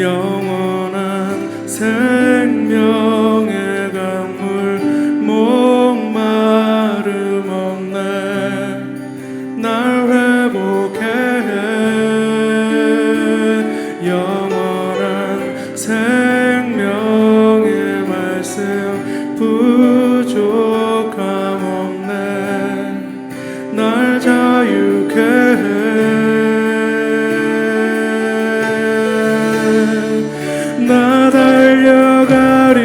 영원한 생명의 강물 목마름 없네. 날 회복해 영원한 생명의 말씀 부족함 없네. 날 자유케 나 달려가리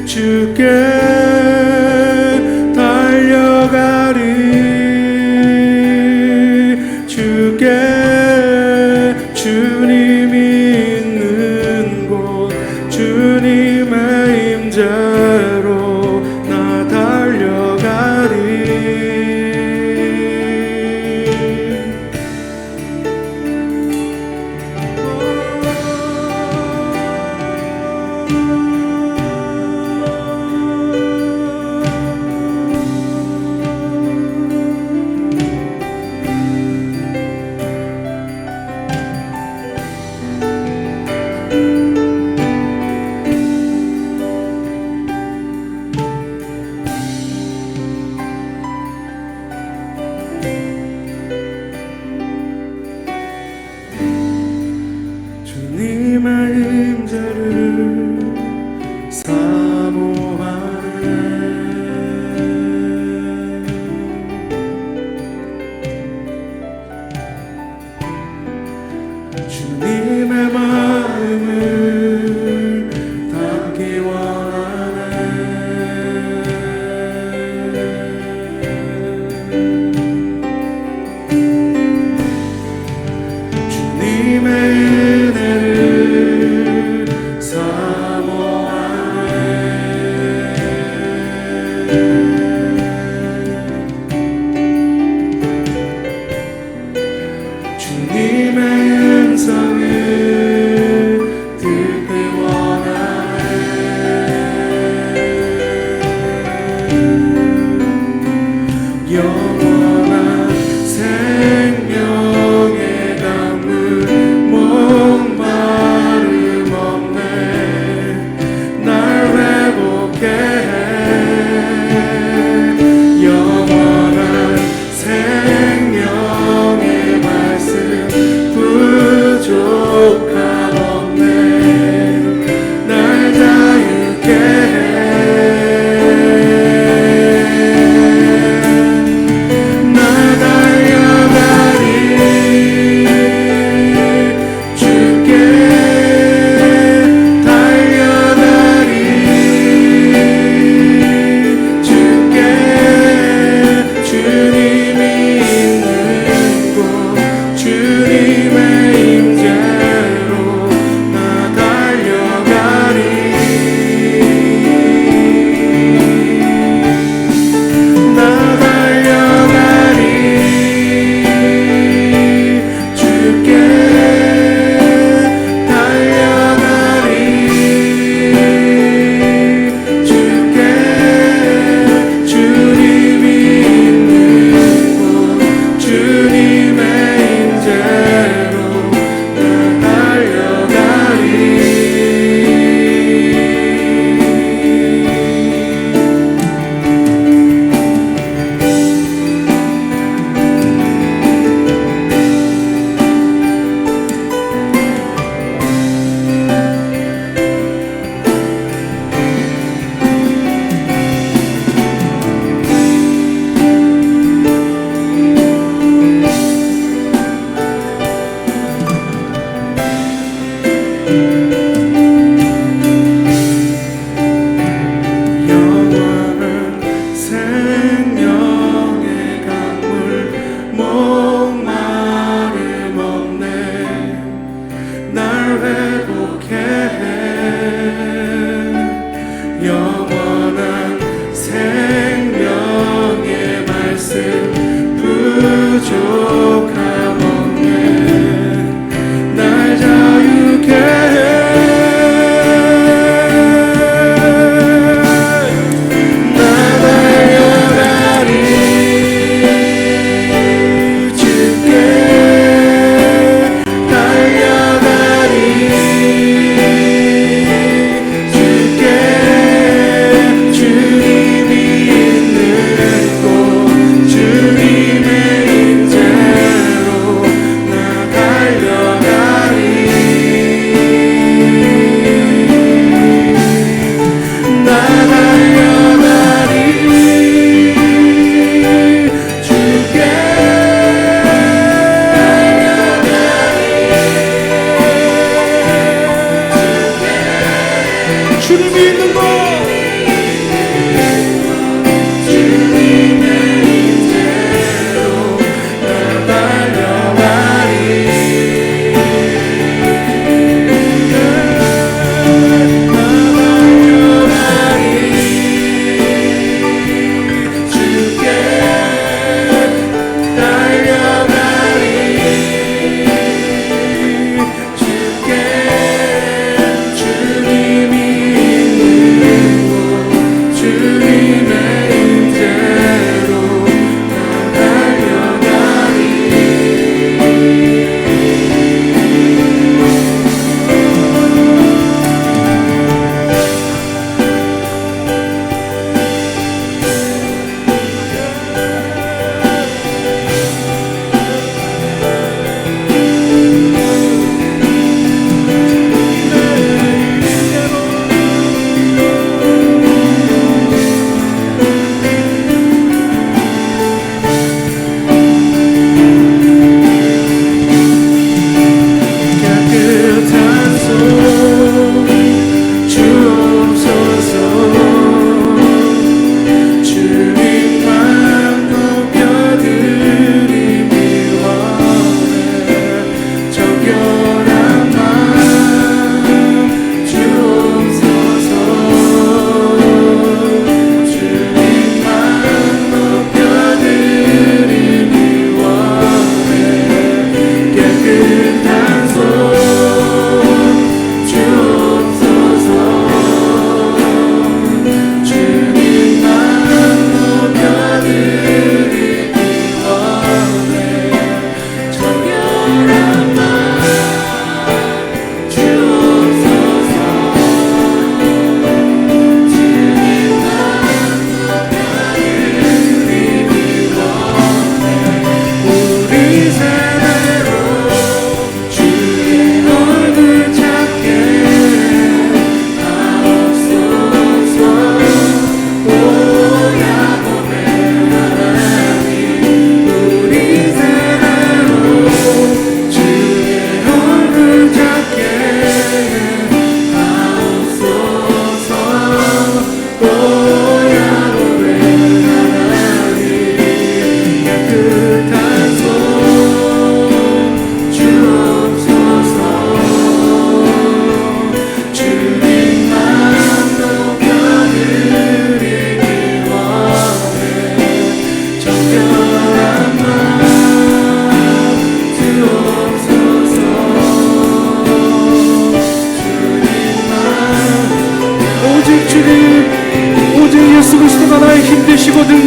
주께 달려가리 주께 주님이 있는 곳 주님의 임재로 나 달려가리. 주님의 임재를 사모하네. 주님의 마음을 담기 원하네. 주님의 은혜를 사모하네. 주님의 은상을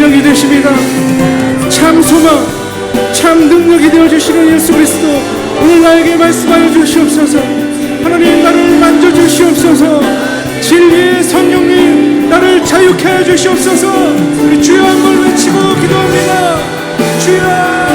능력이 되십니다. 참 소망, 참 능력이 되어주시는 예수 그리스도, 오늘 나에게 말씀하여 주시옵소서. 하나님, 나를 만져주시옵소서. 진리의 성령님, 나를 자유케 하여 주시옵소서. 우리 주여 한번 외치고 기도합니다. 주여.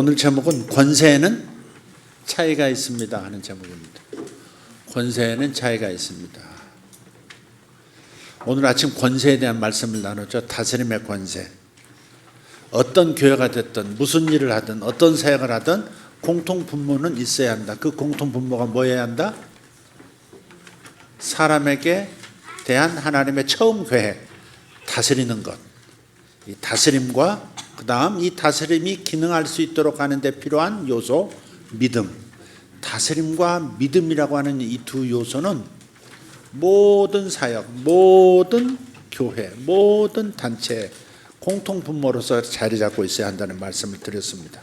오늘 제목은 권세에는 차이가 있습니다 하는 제목입니다. 권세에는 차이가 있습니다. 오늘 아침 권세에 대한 말씀을 나눴죠. 다스림의 권세. 어떤 교회가 됐든 무슨 일을 하든 어떤 사역을 하든 공통 분모는 있어야 한다. 그 공통 분모가 뭐여야 한다? 사람에게 대한 하나님의 처음 계획, 다스리는 것. 이 다스림과 그 다음 이 다스림이 기능할 수 있도록 하는 데 필요한 요소, 믿음. 다스림과 믿음이라고 하는 이 두 요소는 모든 사역, 모든 교회, 모든 단체의 공통 분모로서 자리 잡고 있어야 한다는 말씀을 드렸습니다.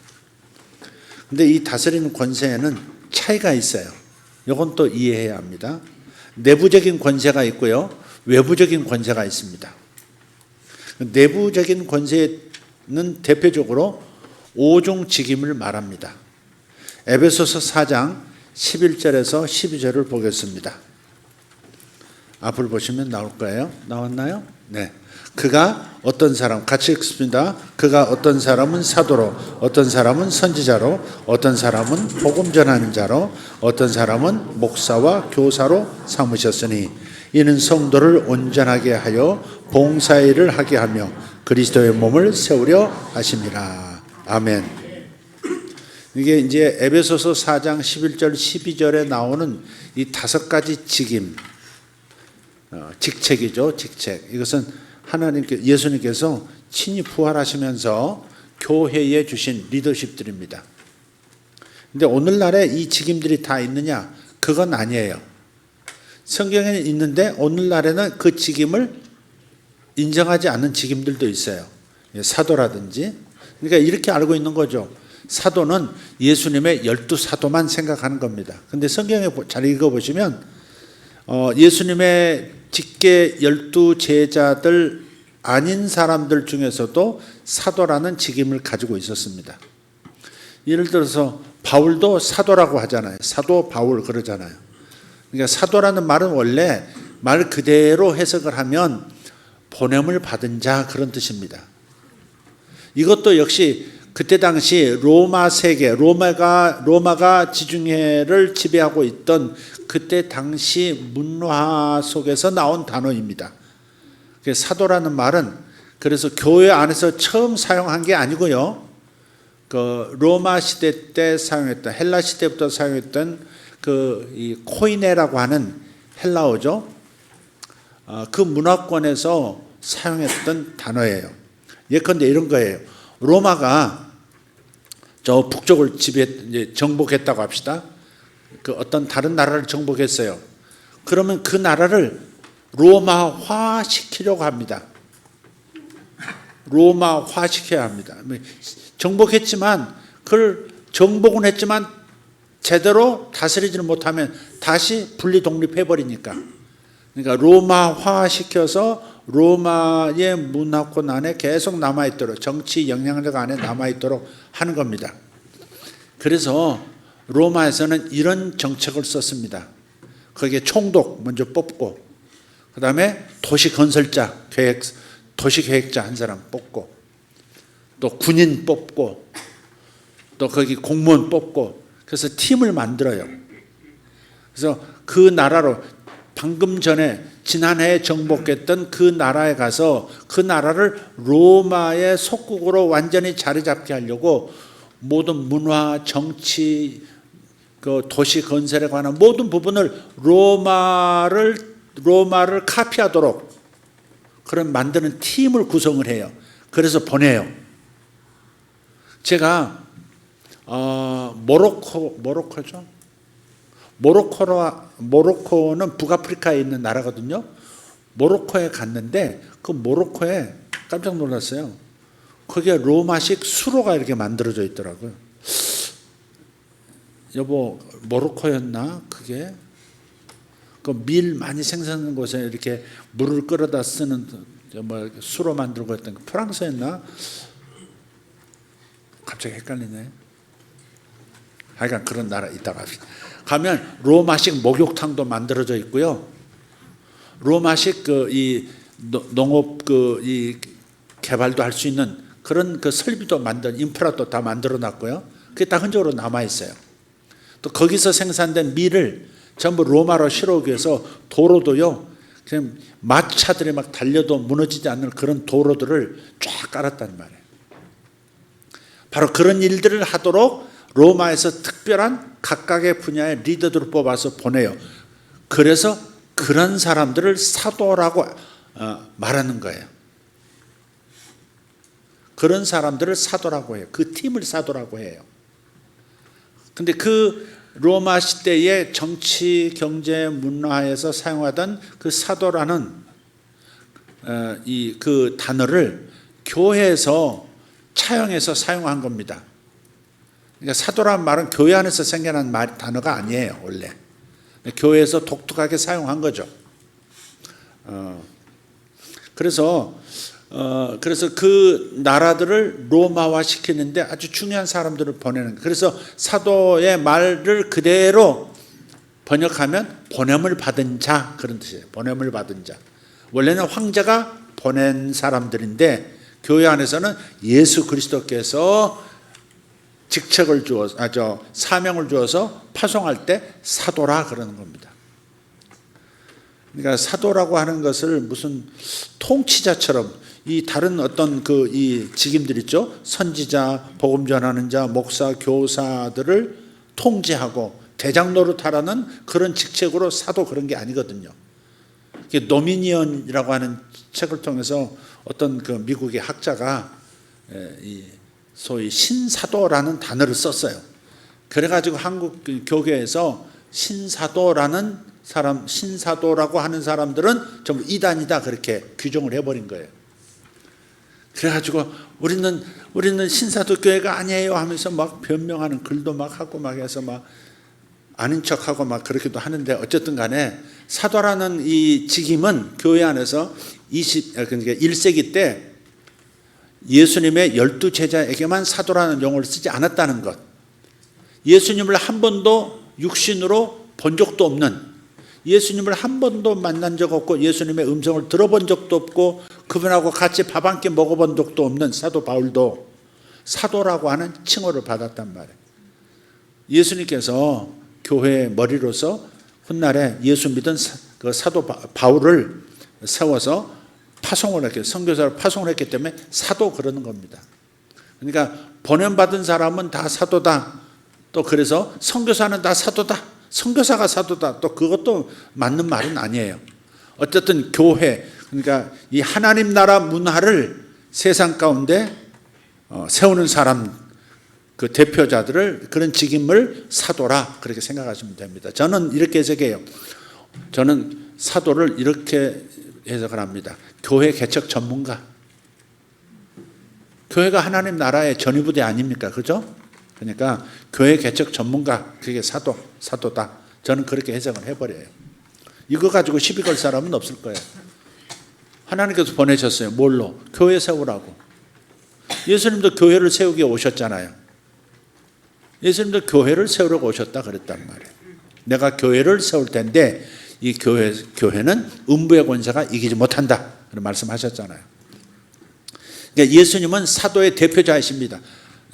근데 이 다스리는 권세에는 차이가 있어요. 이건 또 이해해야 합니다. 내부적인 권세가 있고요, 외부적인 권세가 있습니다. 내부적인 권세는 대표적으로 오종직임을 말합니다. 에베소서 4장 11절에서 12절을 보겠습니다. 앞을 보시면 나올 거예요. 나왔나요? 네. 그가 어떤 사람, 같이 읽습니다. 그가 어떤 사람은 사도로, 어떤 사람은 선지자로, 어떤 사람은 복음 전하는 자로, 어떤 사람은 목사와 교사로 삼으셨으니 이는 성도를 온전하게 하여 봉사일을 하게 하며 그리스도의 몸을 세우려 하심이라. 아멘. 이게 이제 에베소서 4장 11절 12절에 나오는 이 5가지 직임, 직책이죠. 직책. 이것은 하나님께, 예수님께서 친히 부활하시면서 교회에 주신 리더십들입니다. 근데 오늘날에 이 직임들이 다 있느냐? 그건 아니에요. 성경에는 있는데 오늘날에는 그 직임을 인정하지 않는 직임들도 있어요. 사도라든지. 그러니까 이렇게 알고 있는 거죠. 사도는 예수님의 12사도만 생각하는 겁니다. 근데 성경에 잘 읽어보시면 예수님의 직계 12제자들 아닌 사람들 중에서도 사도라는 직임을 가지고 있었습니다. 예를 들어서 바울도 사도라고 하잖아요. 사도 바울 그러잖아요. 그러니까 사도라는 말은 원래 말 그대로 해석을 하면 보냄을 받은 자, 그런 뜻입니다. 이것도 역시 그때 당시 로마 세계, 로마가 지중해를 지배하고 있던 그때 당시 문화 속에서 나온 단어입니다. 사도라는 말은 그래서 교회 안에서 처음 사용한 게 아니고요, 그 로마 시대 때 사용했던, 헬라 시대부터 사용했던 이 코이네라고 하는 헬라어죠. 그 문화권에서 사용했던 단어예요. 예컨대 이런 거예요. 로마가 저 북쪽을 이제 정복했다고 합시다. 그 어떤 다른 나라를 정복했어요. 그러면 그 나라를 로마화 시키려고 합니다. 로마화 시켜야 합니다. 정복했지만, 그걸 정복은 했지만 제대로 다스리지는 못하면 다시 분리 독립해버리니까. 그러니까 로마화 시켜서 로마의 문화권 안에 계속 남아있도록, 정치 영향력 안에 남아있도록 하는 겁니다. 그래서 로마에서는 이런 정책을 썼습니다. 거기에 총독 먼저 뽑고, 그 다음에 도시건설자, 도시계획자 한 사람 뽑고, 또 군인 뽑고, 또 거기 공무원 뽑고, 그래서 팀을 만들어요. 그래서 그 나라로, 방금 전에 지난해에 정복했던 그 나라에 가서 그 나라를 로마의 속국으로 완전히 자리 잡게 하려고 모든 문화, 정치, 그 도시 건설에 관한 모든 부분을 로마를 카피하도록 그런 만드는 팀을 구성을 해요. 그래서 보내요. 제가 모로코죠. 모로코는 북아프리카에 있는 나라거든요. 모로코에 갔는데 그 모로코에 깜짝 놀랐어요. 거기에 로마식 수로가 이렇게 만들어져 있더라고요. 여보, 모로코였나? 그게 그 밀 많이 생산하는 곳에 이렇게 물을 끌어다 쓰는 수로 만들고 했던 거 프랑스였나? 갑자기 헷갈리네. 하여간 그런 나라 있다가 가면 로마식 목욕탕도 만들어져 있고요. 로마식 이 농업 이 개발도 할 수 있는 그런 그 설비도 인프라도 다 만들어 놨고요. 그게 다 흔적으로 남아 있어요. 또 거기서 생산된 밀을 전부 로마로 실어오기 위해서 도로도요, 그냥 마차들이 막 달려도 무너지지 않는 그런 도로들을 쫙 깔았단 말이에요. 바로 그런 일들을 하도록 로마에서 특별한 각각의 분야의 리더들을 뽑아서 보내요. 그래서 그런 사람들을 사도라고 말하는 거예요. 그런 사람들을 사도라고 해요. 그 팀을 사도라고 해요. 근데 그 로마 시대의 정치, 경제, 문화에서 사용하던 그 사도라는 그 단어를 교회에서 차용해서 사용한 겁니다. 그러니까 사도라는 말은 교회 안에서 생겨난 단어가 아니에요, 원래. 교회에서 독특하게 사용한 거죠. 그래서 그 나라들을 로마화 시키는데 아주 중요한 사람들을 보내는 거예요. 그래서 사도의 말을 그대로 번역하면 보냄을 받은 자, 그런 뜻이에요. 보냄을 받은 자. 원래는 황제가 보낸 사람들인데 교회 안에서는 예수 그리스도께서 직책을 주어서 사명을 주어서 파송할 때 사도라 그러는 겁니다. 그러니까 사도라고 하는 것을 무슨 통치자처럼 이 다른 어떤 이 직임들 있죠. 선지자, 복음 전하는 자, 목사, 교사들을 통제하고 대장 노릇하라는 그런 직책으로 사도 그런 게 아니거든요. 노미니언이라고 하는 책을 통해서 어떤 그 미국의 학자가 소위 신사도라는 단어를 썼어요. 그래가지고 한국 교계에서 신사도라는 사람, 신사도라고 하는 사람들은 전부 이단이다 그렇게 규정을 해버린 거예요. 그래가지고 우리는 신사도 교회가 아니에요 하면서 막 변명하는 글도 막 하고 막 해서 막 아닌 척하고 막 그렇게도 하는데 어쨌든 간에 사도라는 이 직임은 교회 안에서 그러니까 1세기 때 예수님의 12제자에게만 사도라는 용어를 쓰지 않았다는 것. 예수님을 한 번도 육신으로 본 적도 없는, 예수님을 한 번도 만난 적 없고 예수님의 음성을 들어본 적도 없고 그분하고 같이 밥 한 끼 먹어본 적도 없는 사도 바울도 사도라고 하는 칭호를 받았단 말이에요. 예수님께서 교회의 머리로서 훗날에 예수 믿은 그 사도 바울을 세워서 파송을 했기, 선교사를 파송을 했기 때문에 사도 그러는 겁니다. 그러니까 보냄받은 사람은 다 사도다. 또 그래서 선교사는 다 사도다. 선교사가 사도다. 또 그것도 맞는 말은 아니에요. 어쨌든 교회, 그러니까 이 하나님 나라 문화를 세상 가운데 세우는 사람, 그 대표자들을, 그런 직임을 사도라 그렇게 생각하시면 됩니다. 저는 이렇게 해석해요. 저는 사도를 이렇게 해석을 합니다. 교회 개척 전문가. 교회가 하나님 나라의 전위부대 아닙니까? 그죠? 그러니까 교회 개척 전문가, 그게 사도다. 저는 그렇게 해석을 해버려요. 이거 가지고 시비 걸 사람은 없을 거예요. 하나님께서 보내셨어요. 뭘로? 교회 세우라고. 예수님도 교회를 세우기 오셨잖아요. 예수님도 교회를 세우려고 오셨다 그랬단 말이에요. 내가 교회를 세울 텐데 이 교회는 음부의 권세가 이기지 못한다. 그런 말씀하셨잖아요. 그러니까 예수님은 사도의 대표자이십니다.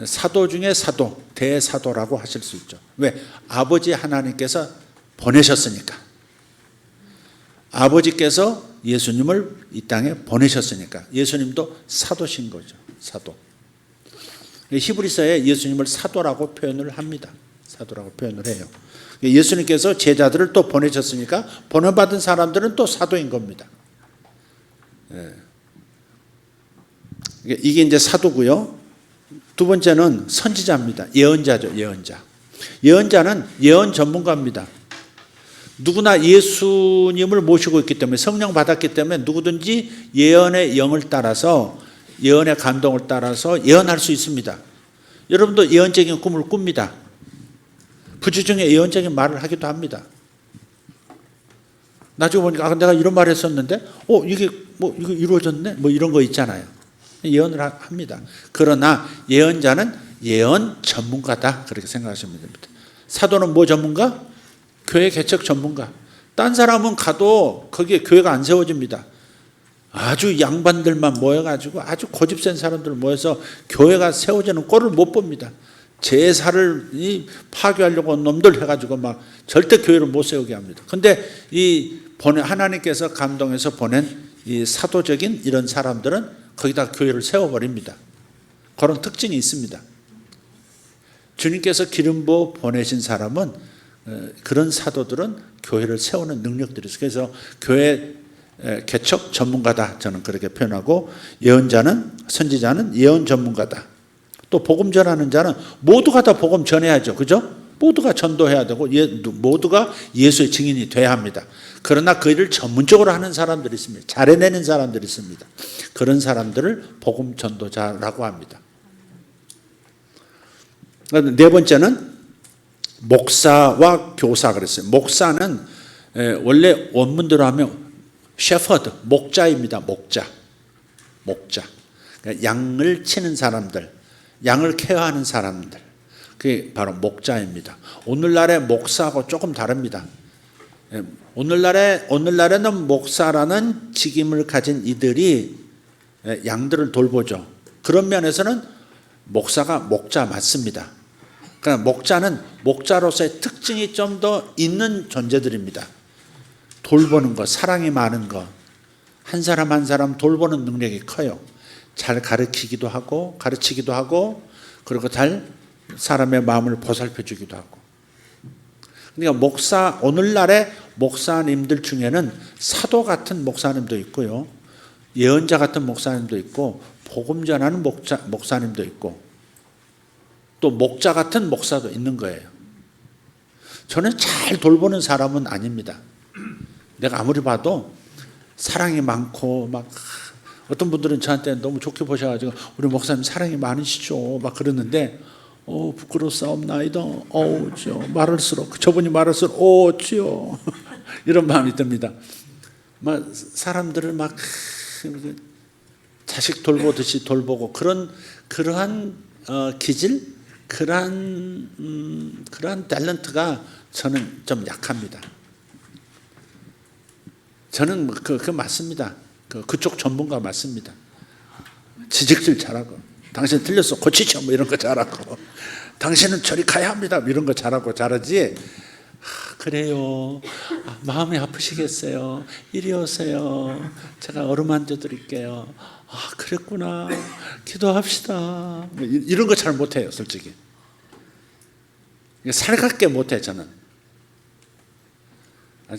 사도 중에 사도, 대사도라고 하실 수 있죠. 왜? 아버지 하나님께서 보내셨으니까. 아버지께서 예수님을 이 땅에 보내셨으니까 예수님도 사도신 거죠. 사도. 히브리서에 예수님을 사도라고 표현을 합니다. 사도라고 표현을 해요. 예수님께서 제자들을 또 보내셨으니까 보내받은 사람들은 또 사도인 겁니다. 이게 이제 사도고요. 두 번째는 선지자입니다. 예언자죠. 예언자. 예언자는 예언 전문가입니다. 누구나 예수님을 모시고 있기 때문에, 성령 받았기 때문에 누구든지 예언의 영을 따라서, 예언의 감동을 따라서 예언할 수 있습니다. 여러분도 예언적인 꿈을 꿉니다. 부주중에 예언적인 말을 하기도 합니다. 나중에 보니까 내가 이런 말을 했었는데 이게 이거 이루어졌네? 이런 거 있잖아요. 예언을 합니다. 그러나 예언자는 예언 전문가다 그렇게 생각하시면 됩니다. 사도는 뭐 전문가? 교회 개척 전문가. 딴 사람은 가도 거기에 교회가 안 세워집니다. 아주 양반들만 모여가지고 아주 고집센 사람들 모여서 교회가 세워지는 꼴을 못 봅니다. 제사를 파괴하려고 온 놈들 해가지고 막 절대 교회를 못 세우게 합니다. 근데 하나님께서 감동해서 보낸 이 사도적인 이런 사람들은 거기다 교회를 세워버립니다. 그런 특징이 있습니다. 주님께서 기름 부어 보내신 사람은 그런 사도들은 교회를 세우는 능력들이 있어요. 그래서 교회 개척 전문가다 저는 그렇게 표현하고, 예언자는, 선지자는 예언 전문가다. 또 복음 전하는 자는 모두가 다 복음 전해야죠. 그죠? 모두가 전도해야 되고 모두가 예수의 증인이 돼야 합니다. 그러나 그 일을 전문적으로 하는 사람들이 있습니다. 잘해내는 사람들이 있습니다. 그런 사람들을 복음 전도자라고 합니다. 네 번째는 목사와 교사 그랬어요. 목사는 원래 원문대로 하면 셰퍼드, 목자입니다. 목자. 그러니까 양을 치는 사람들, 양을 케어하는 사람들, 그게 바로 목자입니다. 오늘날의 목사하고 조금 다릅니다. 오늘날에는 목사라는 직임을 가진 이들이 양들을 돌보죠. 그런 면에서는 목사가 목자 맞습니다. 그러나 목자는 목자로서의 특징이 좀 더 있는 존재들입니다. 돌보는 것, 사랑이 많은 것, 한 사람 한 사람 돌보는 능력이 커요. 잘 가르치기도 하고, 그리고 잘 사람의 마음을 보살펴 주기도 하고. 그러니까 오늘날의 목사님들 중에는 사도 같은 목사님도 있고요, 예언자 같은 목사님도 있고, 복음 전하는 목사님도 있고, 또 목자 같은 목사도 있는 거예요. 저는 잘 돌보는 사람은 아닙니다. 내가 아무리 봐도 사랑이 많고, 막 어떤 분들은 저한테 너무 좋게 보셔가지고 우리 목사님 사랑이 많으시죠 막 그러는데, 부끄러웠사옵나이다. 주여, 말할수록, 저분이 말할수록 주여 이런 마음이 듭니다. 막 사람들을 막 자식 돌보듯이 돌보고, 그러한 기질, 그러한 탤런트가 저는 좀 약합니다. 저는 그 맞습니다. 그쪽 전문가 맞습니다. 지적질 잘하고, 당신 틀렸어 고치죠 뭐 이런 거 잘하고, 당신은 저리 가야 합니다 이런 거 잘하지. 그래요, 마음이 아프시겠어요, 이리 오세요, 제가 어루만져 드릴게요, 그랬구나, 기도합시다, 이런 거 잘 못해요. 솔직히 살갑게 못해. 저는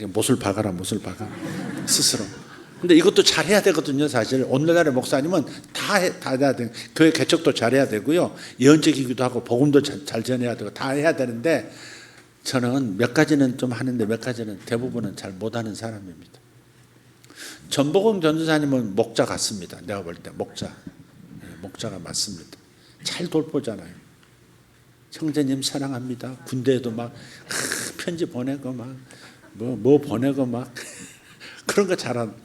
못을 박아라 스스로. 근데 이것도 잘해야 되거든요. 사실 오늘날의 목사님은 다 해야 돼요. 교회 개척도 잘해야 되고요, 예언적이기도 하고 복음도 잘 전해야 되고 다 해야 되는데, 저는 몇 가지는 좀 하는데 몇 가지는, 대부분은 잘 못하는 사람입니다. 전복음 전도사님은 목자 같습니다. 내가 볼 때 목자가 맞습니다. 잘 돌보잖아요. 형제님 사랑합니다. 군대에도 막 편지 보내고 막 뭐 보내고 막 그런 거 잘해요.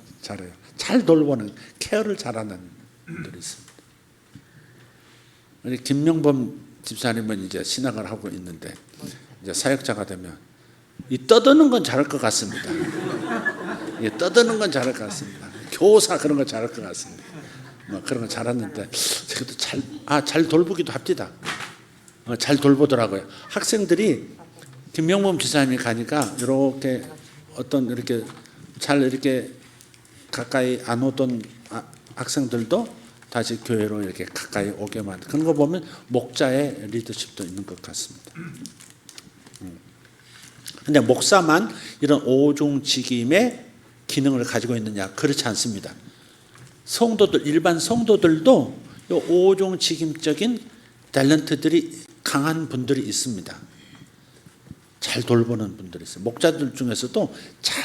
잘 돌보는, 케어를 잘하는 분들이 있습니다. 김명범 집사님은 이제 신학을 하고 있는데, 이제 사역자가 되면 이 떠드는 건 잘할 것 같습니다. 떠드는 건 잘할 것 같습니다. 교사 그런 거 잘할 것 같습니다. 그런 거 잘하는데, 저것도 잘 돌보기도 합니다. 잘 돌보더라고요. 학생들이 김명범 지사님이 가니까 이렇게 이렇게 잘 이렇게 가까이 안 오던 학생들도 다시 교회로 이렇게 가까이 오게 만든, 그런 거 보면 목자의 리더십도 있는 것 같습니다. 그런데 목사만 이런 오종직임의 기능을 가지고 있느냐? 그렇지 않습니다. 일반 성도들도 이 오종직임적인 탤런트들이 강한 분들이 있습니다. 잘 돌보는 분들이 있어요. 목자들 중에서도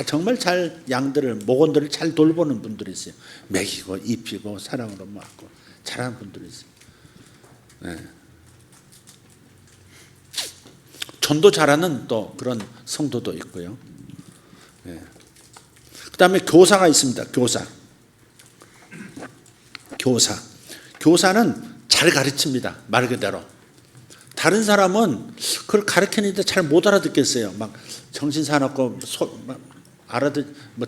정말 잘 목원들을 잘 돌보는 분들이 있어요. 먹이고 입히고 사랑으로 막고 잘하는 분들이 있어요. 네. 전도 잘하는 또 그런 성도도 있고요. 네. 그 다음에 교사가 있습니다. 교사는 잘 가르칩니다. 말 그대로. 다른 사람은 그걸 가르치는데 잘 못 알아듣겠어요. 막 정신 사납고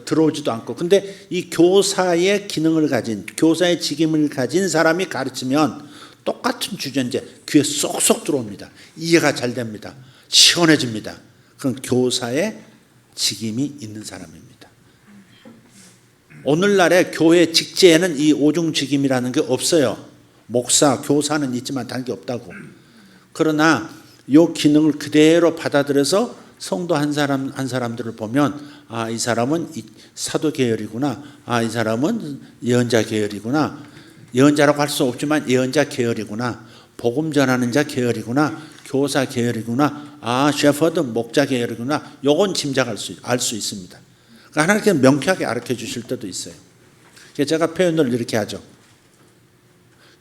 들어오지도 않고. 근데 이 교사의 기능을 가진, 교사의 직임을 가진 사람이 가르치면 똑같은 주전제 귀에 쏙쏙 들어옵니다. 이해가 잘 됩니다. 시원해집니다. 그건 교사의 직임이 있는 사람입니다. 오늘날의 교회 직제에는 이 오중직임이라는 게 없어요. 목사, 교사는 있지만 다른 게 없다고. 그러나 이 기능을 그대로 받아들여서 성도 한 사람들을 보면 아, 이 사람은 사도 계열이구나. 아, 이 사람은 예언자 계열이구나. 예언자라고 할 수 없지만 예언자 계열이구나. 복음 전하는 자 계열이구나. 교사 계열이구나. 아, 셰퍼드 목자 계열이구나. 요건 짐작할 알 수 있습니다. 그러니까 하나님께서 명쾌하게 가르쳐 주실 때도 있어요. 그래서 제가 표현을 이렇게 하죠.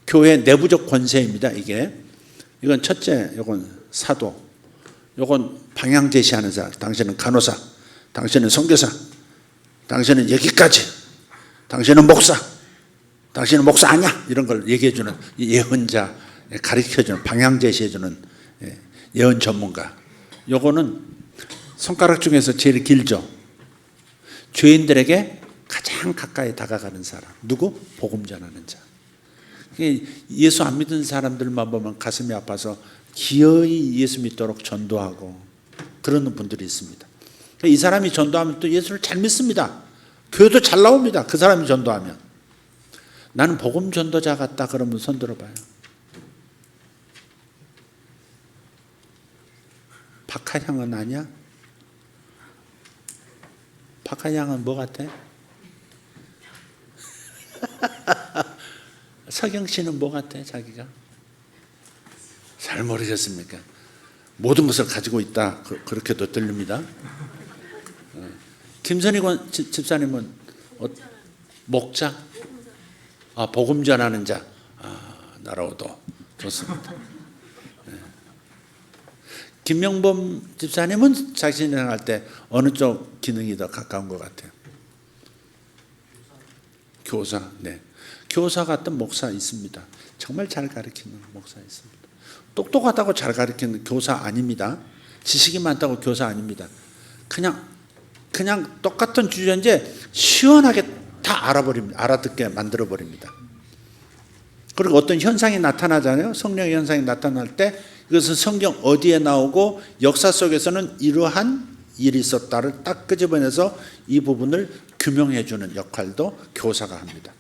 교회 내부적 권세입니다. 이건 첫째, 이건 사도, 이건 방향 제시하는 자. 당신은 간호사, 당신은 선교사, 당신은 여기까지, 당신은 목사, 당신은 목사 아니야. 이런 걸 얘기해주는 예언자, 가르쳐주는 방향 제시해주는 예언 전문가. 요거는 손가락 중에서 제일 길죠. 죄인들에게 가장 가까이 다가가는 사람. 누구? 복음 전하는 자. 예수 안 믿은 사람들만 보면 가슴이 아파서 기어이 예수 믿도록 전도하고 그러는 분들이 있습니다. 이 사람이 전도하면 또 예수를 잘 믿습니다. 교회도 잘 나옵니다. 그 사람이 전도하면. 나는 복음 전도자 같다 그러면 손 들어봐요. 박하향은 아니야? 박하향은 뭐 같아? 서경 씨는 뭐 같아? 자기가? 잘 모르겠습니까? 모든 것을 가지고 있다. 그렇게도 들립니다. 김선희 집사님은 목자? 아, 복음 전하는 자. 아, 나라오도 좋습니다. 김명범 집사님은 자신이 할 때 어느 쪽 기능이 더 가까운 것 같아요? 교사. 네. 교사 같은 목사 있습니다. 정말 잘 가르치는 목사 있습니다. 똑똑하다고 잘 가르치는 교사 아닙니다. 지식이 많다고 교사 아닙니다. 그냥 똑같은 주제인데 시원하게 다 알아듣게 만들어버립니다. 그리고 어떤 현상이 나타나잖아요. 성령의 현상이 나타날 때 이것은 성경 어디에 나오고 역사 속에서는 이러한 일이 있었다를 딱 끄집어내서 이 부분을 규명해 주는 역할도 교사가 합니다.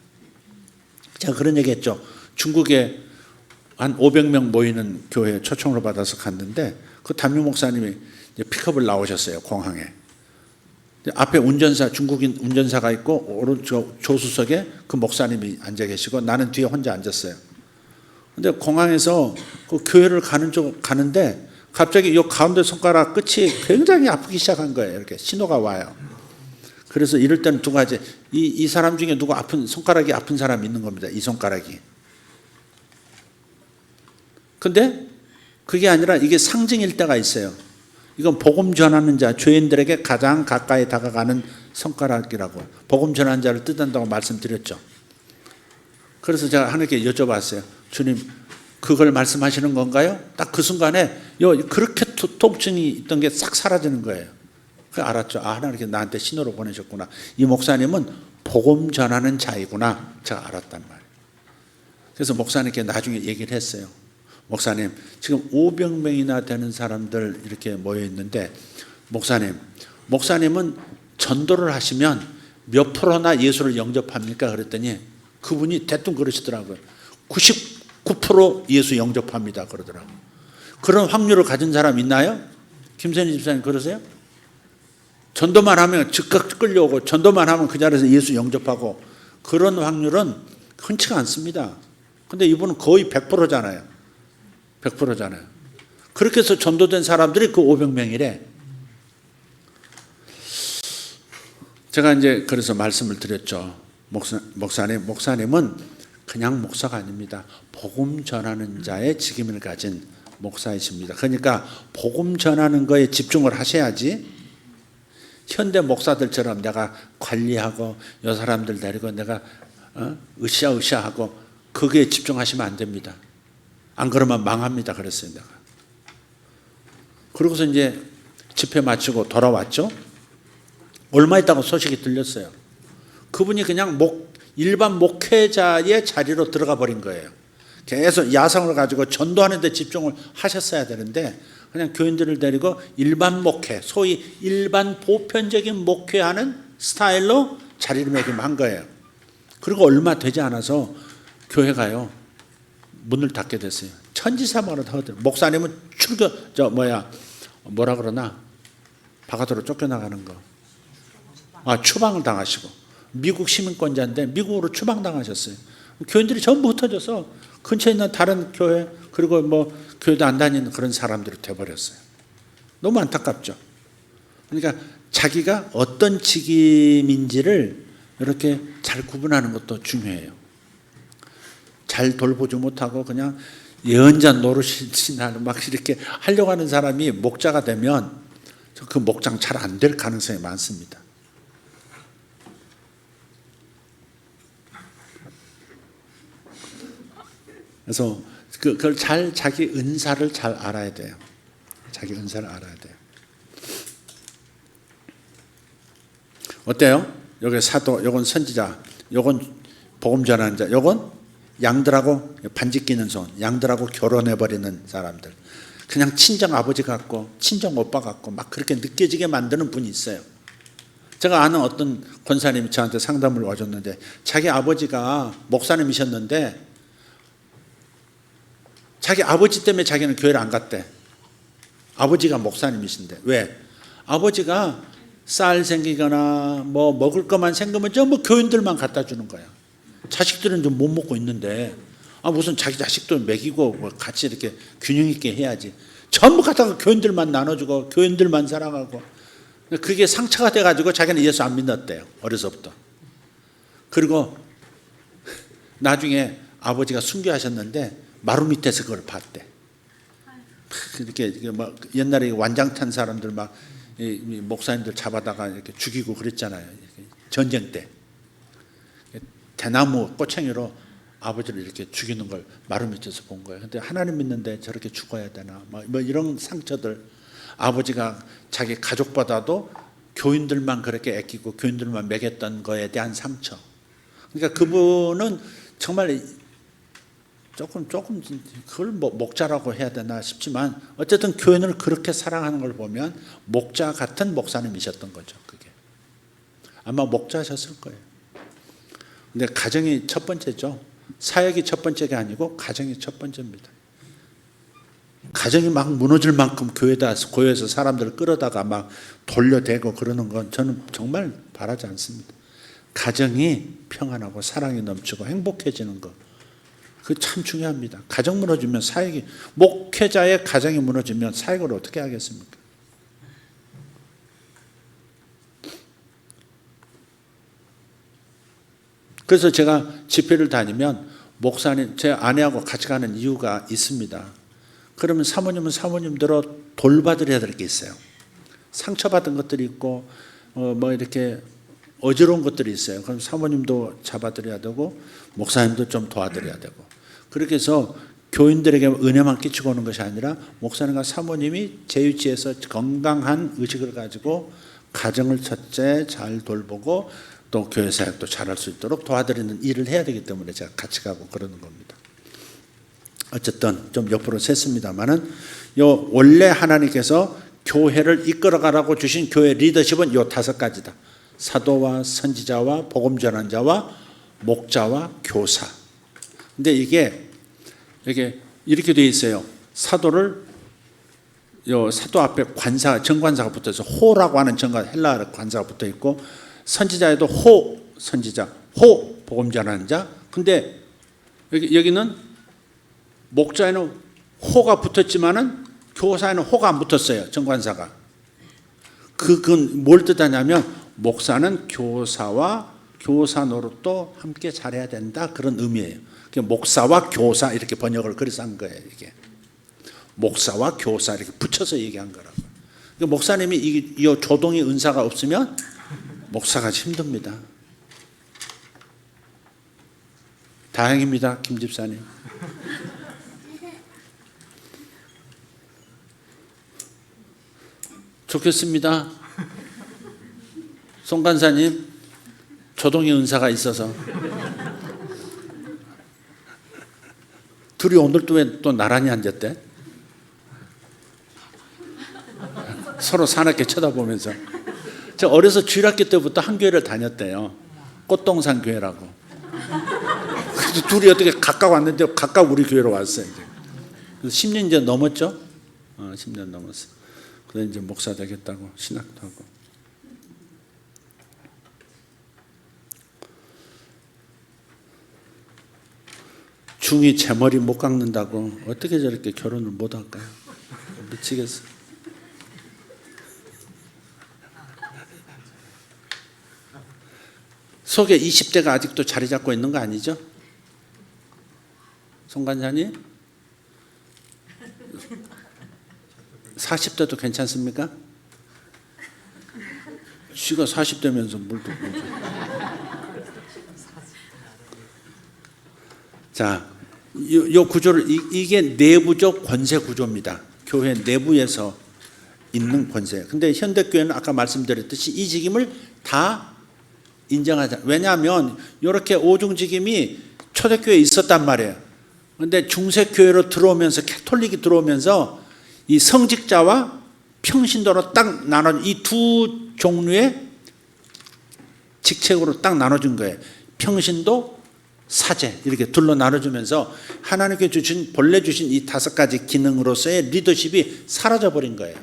제가 그런 얘기 했죠. 중국에 한 500명 모이는 교회에 초청을 받아서 갔는데 그 담임 목사님이 픽업을 나오셨어요. 공항에. 앞에 중국인 운전사가 있고 오른쪽 조수석에 그 목사님이 앉아 계시고 나는 뒤에 혼자 앉았어요. 근데 공항에서 그 교회를 가는데 갑자기 이 가운데 손가락 끝이 굉장히 아프기 시작한 거예요. 이렇게 신호가 와요. 그래서 이럴 때는 두 가지. 이 사람 중에 누구 손가락이 아픈 사람이 있는 겁니다. 이 손가락이. 근데 그게 아니라 이게 상징일 때가 있어요. 이건 복음 전하는 자, 죄인들에게 가장 가까이 다가가는 손가락이라고. 복음 전하는 자를 뜻한다고 말씀드렸죠. 그래서 제가 하나님께 여쭤봤어요. 주님, 그걸 말씀하시는 건가요? 딱 그 순간에 그렇게 통증이 있던 게 싹 사라지는 거예요. 그래서 알았죠. 아, 하나님께 나한테 신호로 보내셨구나. 이 목사님은 복음 전하는 자이구나. 제가 알았단 말이에요. 그래서 목사님께 나중에 얘기를 했어요. 목사님, 지금 500명이나 되는 사람들 이렇게 모여 있는데 목사님은 전도를 하시면 몇 프로나 예수를 영접합니까? 그랬더니 그분이 대뜸 그러시더라고요. 99% 예수 영접합니다. 그러더라고요. 그런 확률을 가진 사람 있나요? 김선희 집사님 그러세요? 전도만 하면 즉각 끌려오고 전도만 하면 그 자리에서 예수 영접하고 그런 확률은 흔치가 않습니다. 근데 이분은 거의 100%잖아요. 100%잖아요. 그렇게 해서 전도된 사람들이 그 500명이래. 제가 이제 그래서 말씀을 드렸죠. 목사님은 그냥 목사가 아닙니다. 복음 전하는 자의 직임을 가진 목사이십니다. 그러니까 복음 전하는 거에 집중을 하셔야지 현대 목사들처럼 내가 관리하고 여 사람들 데리고 내가 으쌰으쌰하고 거기에 집중하시면 안 됩니다. 안 그러면 망합니다. 그랬어요. 내가. 그러고서 이제 집회 마치고 돌아왔죠. 얼마 있다가 소식이 들렸어요. 그분이 그냥 일반 목회자의 자리로 들어가 버린 거예요. 계속 야성을 가지고 전도하는 데 집중을 하셨어야 되는데 그냥 교인들을 데리고 일반 목회, 소위 일반 보편적인 목회하는 스타일로 자리를 매김한 거예요. 그리고 얼마 되지 않아서 교회가요 문을 닫게 됐어요. 천지사망을 하거든요. 목사님은 뭐라 그러나 바깥으로 쫓겨나가는 거. 추방을 당하시고 미국 시민권자인데 미국으로 추방당하셨어요. 교인들이 전부 흩어져서 근처에 있는 다른 교회 그리고 뭐 교회도 안 다니는 그런 사람들이 돼버렸어요. 너무 안타깝죠. 그러니까 자기가 어떤 직임인지를 이렇게 잘 구분하는 것도 중요해요. 잘 돌보지 못하고 그냥 예언자 노릇이나 막 이렇게 하려고 하는 사람이 목자가 되면 그 목장 잘 안 될 가능성이 많습니다. 그래서 그걸 자기 은사를 잘 알아야 돼요. 자기 은사를 알아야 돼요. 어때요? 여기 사도, 요건 선지자, 요건 복음 전하는 자, 요건 양들하고 반지 끼는 손, 양들하고 결혼해버리는 사람들. 그냥 친정 아버지 같고 친정 오빠 같고 막 그렇게 느껴지게 만드는 분이 있어요. 제가 아는 어떤 권사님이 저한테 상담을 와줬는데 자기 아버지가 목사님이셨는데 자기 아버지 때문에 자기는 교회를 안 갔대. 아버지가 목사님이신데. 왜? 아버지가 쌀 생기거나 뭐 먹을 것만 생기면 전부 교인들만 갖다 주는 거야. 자식들은 좀 못 먹고 있는데 무슨 자기 자식도 먹이고 뭐 같이 이렇게 균형 있게 해야지. 전부 갖다가 교인들만 나눠주고 교인들만 사랑하고. 그게 상처가 돼가지고 자기는 예수 안 믿었대요. 어려서부터. 그리고 나중에 아버지가 순교하셨는데 마루 밑에서 그걸 봤대. 이렇게 막 옛날에 완장 탄 사람들 막 목사님들 잡아다가 이렇게 죽이고 그랬잖아요. 전쟁 때 대나무 꼬챙이로 아버지를 이렇게 죽이는 걸 마루 밑에서 본 거예요. 근데 하나님 믿는데 저렇게 죽어야 되나? 뭐 이런 상처들. 아버지가 자기 가족보다도 교인들만 그렇게 아끼고 교인들만 먹였던 거에 대한 상처. 그러니까 그분은 정말 조금 그걸 뭐 목자라고 해야 되나 싶지만 어쨌든 교인을 그렇게 사랑하는 걸 보면 목자 같은 목사님이셨던 거죠. 그게 아마 목자셨을 거예요. 근데 가정이 첫 번째죠. 사역이 첫 번째가 아니고 가정이 첫 번째입니다. 가정이 막 무너질 만큼 교회에서 사람들을 끌어다가 막 돌려대고 그러는 건 저는 정말 바라지 않습니다. 가정이 평안하고 사랑이 넘치고 행복해지는 것. 그게 참 중요합니다. 가정 무너지면 사역이, 목회자의 가정이 무너지면 사역을 어떻게 하겠습니까? 그래서 제가 집회를 다니면 목사님, 제 아내하고 같이 가는 이유가 있습니다. 그러면 사모님은 사모님대로 돌봐드려야 될 게 있어요. 상처받은 것들이 있고 뭐 이렇게 어지러운 것들이 있어요. 그럼 사모님도 잡아드려야 되고 목사님도 좀 도와드려야 되고 그렇게 해서 교인들에게 은혜만 끼치고 오는 것이 아니라 목사님과 사모님이 제 위치에서 건강한 의식을 가지고 가정을 첫째 잘 돌보고 또 교회 사역도 잘할 수 있도록 도와드리는 일을 해야 되기 때문에 제가 같이 가고 그러는 겁니다. 어쨌든 좀 옆으로 샜습니다만은 요 원래 하나님께서 교회를 이끌어가라고 주신 교회 리더십은 요 5가지다. 사도와 선지자와 복음 전환자와 목자와 교사. 근데 이게 이렇게 돼 있어요. 사도를 요 사도 앞에 정관사가 붙어 있어. 호라고 하는 헬라어 관사가 붙어 있고 선지자에도 호 선지자, 호 복음 전환자. 근데 여기는 목자에는 호가 붙었지만은 교사에는 호가 안 붙었어요. 정관사가. 그건 뭘 뜻하냐면 목사는 교사와 교사 노릇도 함께 잘해야 된다 그런 의미예요. 목사와 교사 이렇게 번역을 그래서 한 거예요. 이게 목사와 교사 이렇게 붙여서 얘기한 거라고. 그러니까 목사님이 이 조동의 은사가 없으면 목사가 힘듭니다. 다행입니다, 김 집사님. 좋겠습니다. 송 간사님 조동의 은사가 있어서 둘이 오늘 왜 또 나란히 앉았대? 서로 사납게 쳐다보면서. 저 어려서 주일학교 때부터 한 교회를 다녔대요. 꽃동산 교회라고. 그래서 둘이 어떻게 각각 왔는데 각각 우리 교회로 왔어요. 이제. 그래서 10년 이제 넘었죠? 10년 넘었어요. 그래 이제 목사 되겠다고 신학도 하고. 중이 제 머리 못 깎는다고 어떻게 저렇게 결혼을 못 할까요? 미치겠어. 속에 20대가 아직도 자리 잡고 있는 거 아니죠? 송 간사님? 40대도 괜찮습니까? 쥐가 40대면서 뭘 또 보죠. 자, 이 구조를 이게 내부적 권세 구조입니다. 교회 내부에서 있는 권세. 근데 현대교회는 아까 말씀드렸듯이 이 직임을 다 인정하자. 왜냐하면 이렇게 오중직임이 초대교회에 있었단 말이에요. 근데 중세교회로 들어오면서 캐톨릭이 들어오면서 이 성직자와 평신도로 딱 나눠 이 두 종류의 직책으로 딱 나눠준 거예요. 평신도, 사제 이렇게 둘로 나눠주면서 하나님께 주신 본래 주신 이 5가지 기능으로서의 리더십이 사라져버린 거예요.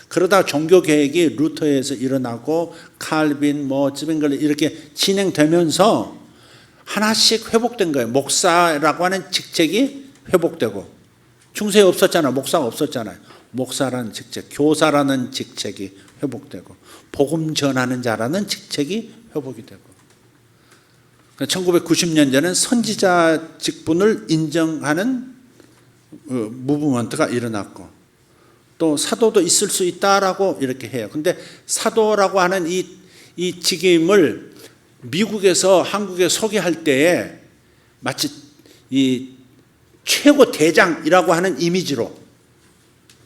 그러다 종교 개혁이 루터에서 일어나고 칼빈, 즈빙글리 이렇게 진행되면서 하나씩 회복된 거예요. 목사라고 하는 직책이 회복되고 중세에 없었잖아요. 목사가 없었잖아요. 목사라는 직책, 교사라는 직책이 회복되고 복음 전하는 자라는 직책이 회복이 되고 1990년대는 선지자 직분을 인정하는 무브먼트가 일어났고 또 사도도 있을 수 있다라고 이렇게 해요. 근데 사도라고 하는 이 직임을 미국에서 한국에 소개할 때에 마치 이 최고 대장이라고 하는 이미지로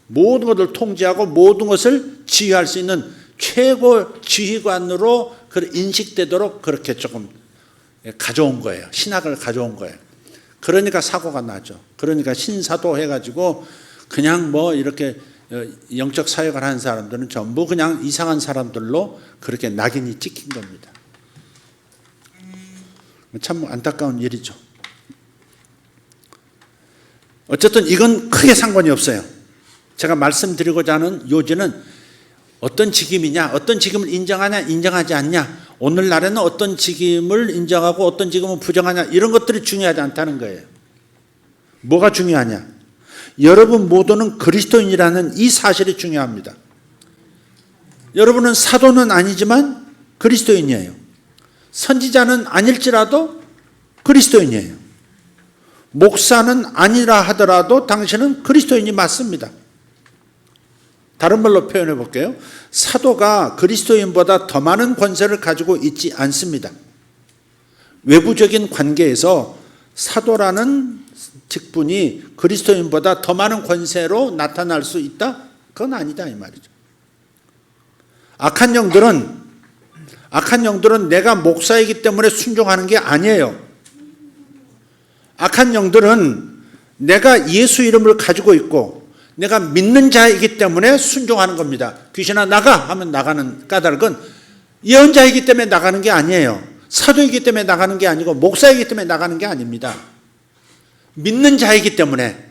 모든 것을 통제하고 모든 것을 지휘할 수 있는 최고 지휘관으로 인식되도록 그렇게 조금 가져온 거예요. 신학을 가져온 거예요. 그러니까 사고가 나죠. 그러니까 신사도 해가지고 그냥 이렇게 영적 사역을 하는 사람들은 전부 그냥 이상한 사람들로 그렇게 낙인이 찍힌 겁니다. 참 안타까운 일이죠. 어쨌든 이건 크게 상관이 없어요. 제가 말씀드리고자 하는 요지는 어떤 직임이냐, 어떤 직임을 인정하냐, 인정하지 않냐, 오늘날에는 어떤 직임을 인정하고 어떤 직임을 부정하냐 이런 것들이 중요하지 않다는 거예요. 뭐가 중요하냐? 여러분 모두는 그리스도인이라는 이 사실이 중요합니다. 여러분은 사도는 아니지만 그리스도인이에요. 선지자는 아닐지라도 그리스도인이에요. 목사는 아니라 하더라도 당신은 그리스도인이 맞습니다. 다른 말로 표현해 볼게요. 사도가 그리스도인보다 더 많은 권세를 가지고 있지 않습니다. 외부적인 관계에서 사도라는 직분이 그리스도인보다 더 많은 권세로 나타날 수 있다? 그건 아니다 이 말이죠. 악한 영들은 내가 목사이기 때문에 순종하는 게 아니에요. 악한 영들은 내가 예수 이름을 가지고 있고 내가 믿는 자이기 때문에 순종하는 겁니다. 귀신아 나가 하면 나가는 까닭은 예언자이기 때문에 나가는 게 아니에요. 사도이기 때문에 나가는 게 아니고 목사이기 때문에 나가는 게 아닙니다. 믿는 자이기 때문에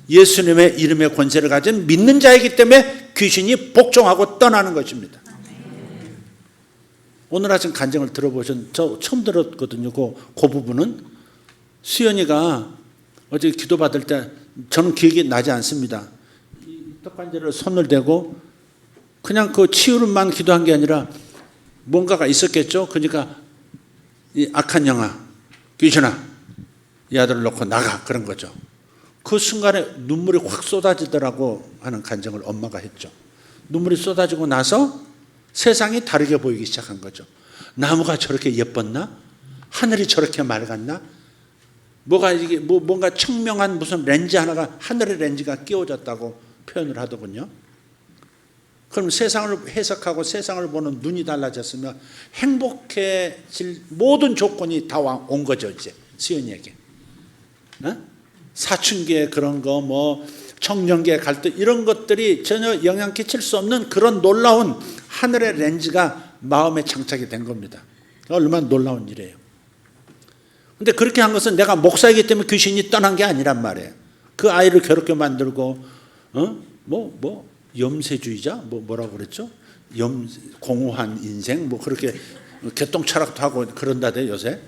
예수님의 이름의 권세를 가진 믿는 자이기 때문에 귀신이 복종하고 떠나는 것입니다. 오늘 하신 간증을 들어보신 저 처음 들었거든요. 그 부분은 수연이가 어제 기도받을 때 저는 기억이 나지 않습니다. 턱관절을 손을 대고 그냥 그 치유를만 기도한 게 아니라 뭔가가 있었겠죠. 그러니까 이 악한 영아 귀신아 이 아들을 놓고 나가 그런 거죠. 그 순간에 눈물이 확 쏟아지더라고 하는 간증을 엄마가 했죠. 눈물이 쏟아지고 나서 세상이 다르게 보이기 시작한 거죠. 나무가 저렇게 예뻤나? 하늘이 저렇게 맑았나? 뭔가 청명한 무슨 렌즈 하나가 하늘의 렌즈가 끼워졌다고 표현을 하더군요. 그럼 세상을 해석하고 세상을 보는 눈이 달라졌으면 행복해질 모든 조건이 다 온 거죠. 이제 수연이에게 사춘기의 그런 거 청년기의 갈등 이런 것들이 전혀 영향 끼칠 수 없는 그런 놀라운 하늘의 렌즈가 마음에 장착이 된 겁니다. 얼마나 놀라운 일이에요. 근데 그렇게 한 것은 내가 목사이기 때문에 귀신이 떠난 게 아니란 말이에요. 그 아이를 괴롭게 만들고 염세주의자 뭐라고 그랬죠? 공허한 인생 그렇게 개똥 철학도 하고 그런다대 요새.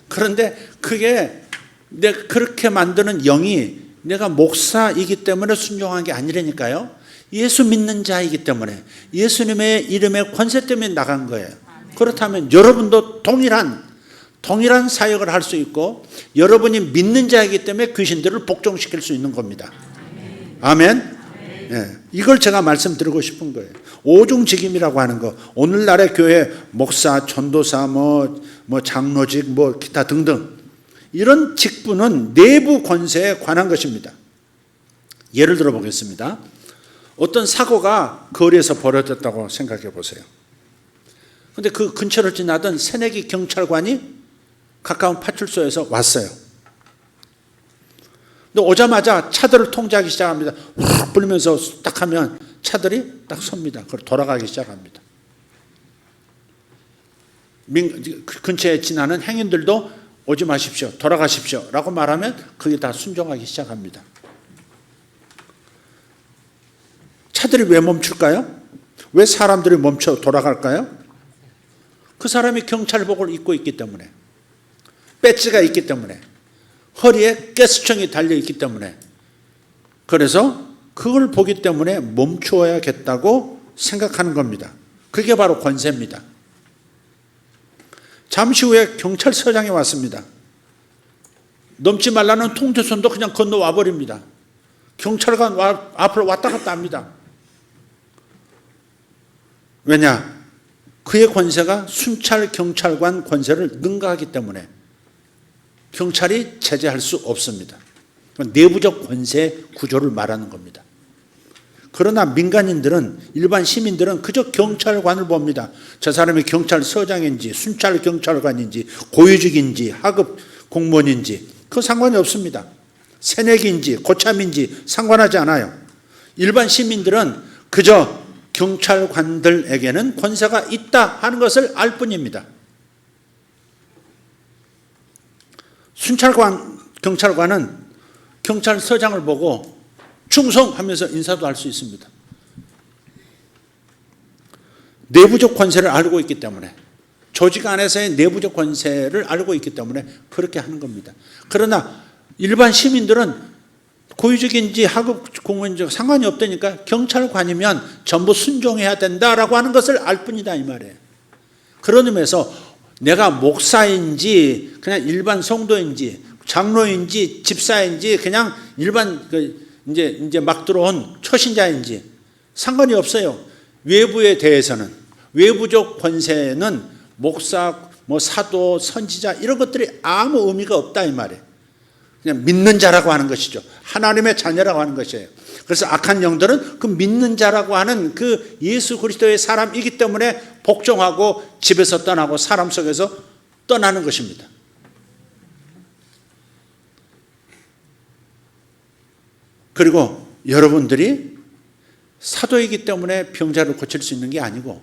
그런데 그게 내가 그렇게 만드는 영이 내가 목사이기 때문에 순종한 게 아니라니까요. 예수 믿는 자이기 때문에 예수님의 이름의 권세 때문에 나간 거예요. 그렇다면 여러분도 동일한 사역을 할 수 있고 여러분이 믿는 자이기 때문에 귀신들을 복종시킬 수 있는 겁니다. 아멘. 예, 이걸 제가 말씀드리고 싶은 거예요. 오중직임이라고 하는 거, 오늘날의 교회 목사, 전도사, 장로직, 기타 등등 이런 직분은 내부 권세에 관한 것입니다. 예를 들어 보겠습니다. 어떤 사고가 거리에서 벌어졌다고 생각해 보세요. 그런데 그 근처를 지나던 새내기 경찰관이 가까운 파출소에서 왔어요. 근데 오자마자 차들을 통제하기 시작합니다. 훅 불면서 딱 하면 차들이 딱 섭니다. 그걸 돌아가기 시작합니다. 근처에 지나는 행인들도 오지 마십시오. 돌아가십시오. 라고 말하면 그게 다 순종하기 시작합니다. 차들이 왜 멈출까요? 왜 사람들이 멈춰 돌아갈까요? 그 사람이 경찰복을 입고 있기 때문에, 배지가 있기 때문에, 허리에 가스총이 달려있기 때문에, 그래서 그걸 보기 때문에 멈추어야겠다고 생각하는 겁니다. 그게 바로 권세입니다. 잠시 후에 경찰서장이 왔습니다. 넘지 말라는 통제선도 그냥 건너와 버립니다. 경찰관 앞으로 왔다 갔다 합니다. 왜냐? 그의 권세가 순찰 경찰관 권세를 능가하기 때문에 경찰이 제재할 수 없습니다. 내부적 권세 구조를 말하는 겁니다. 그러나 민간인들은, 일반 시민들은 그저 경찰관을 봅니다. 저 사람이 경찰서장인지 순찰 경찰관인지 고위직인지 하급 공무원인지 그 상관이 없습니다. 새내기인지 고참인지 상관하지 않아요. 일반 시민들은 그저 경찰관들에게는 권세가 있다 하는 것을 알 뿐입니다. 경찰관은 경찰서장을 보고 충성하면서 인사도 할 수 있습니다. 내부적 권세를 알고 있기 때문에, 조직 안에서의 내부적 권세를 알고 있기 때문에 그렇게 하는 겁니다. 그러나 일반 시민들은 고위직인지 하급 공무원인지 상관이 없다니까 경찰관이면 전부 순종해야 된다라고 하는 것을 알 뿐이다 이 말이에요. 그런 의미에서 내가 목사인지 그냥 일반 성도인지 장로인지 집사인지 그냥 일반 이제 막 들어온 초신자인지 상관이 없어요. 외부에 대해서는, 외부적 권세는 목사, 사도, 선지자 이런 것들이 아무 의미가 없다 이 말이에요. 그냥 믿는 자라고 하는 것이죠. 하나님의 자녀라고 하는 것이에요. 그래서 악한 영들은 그 믿는 자라고 하는 그 예수 그리스도의 사람이기 때문에 복종하고 집에서 떠나고 사람 속에서 떠나는 것입니다. 그리고 여러분들이 사도이기 때문에 병자를 고칠 수 있는 게 아니고,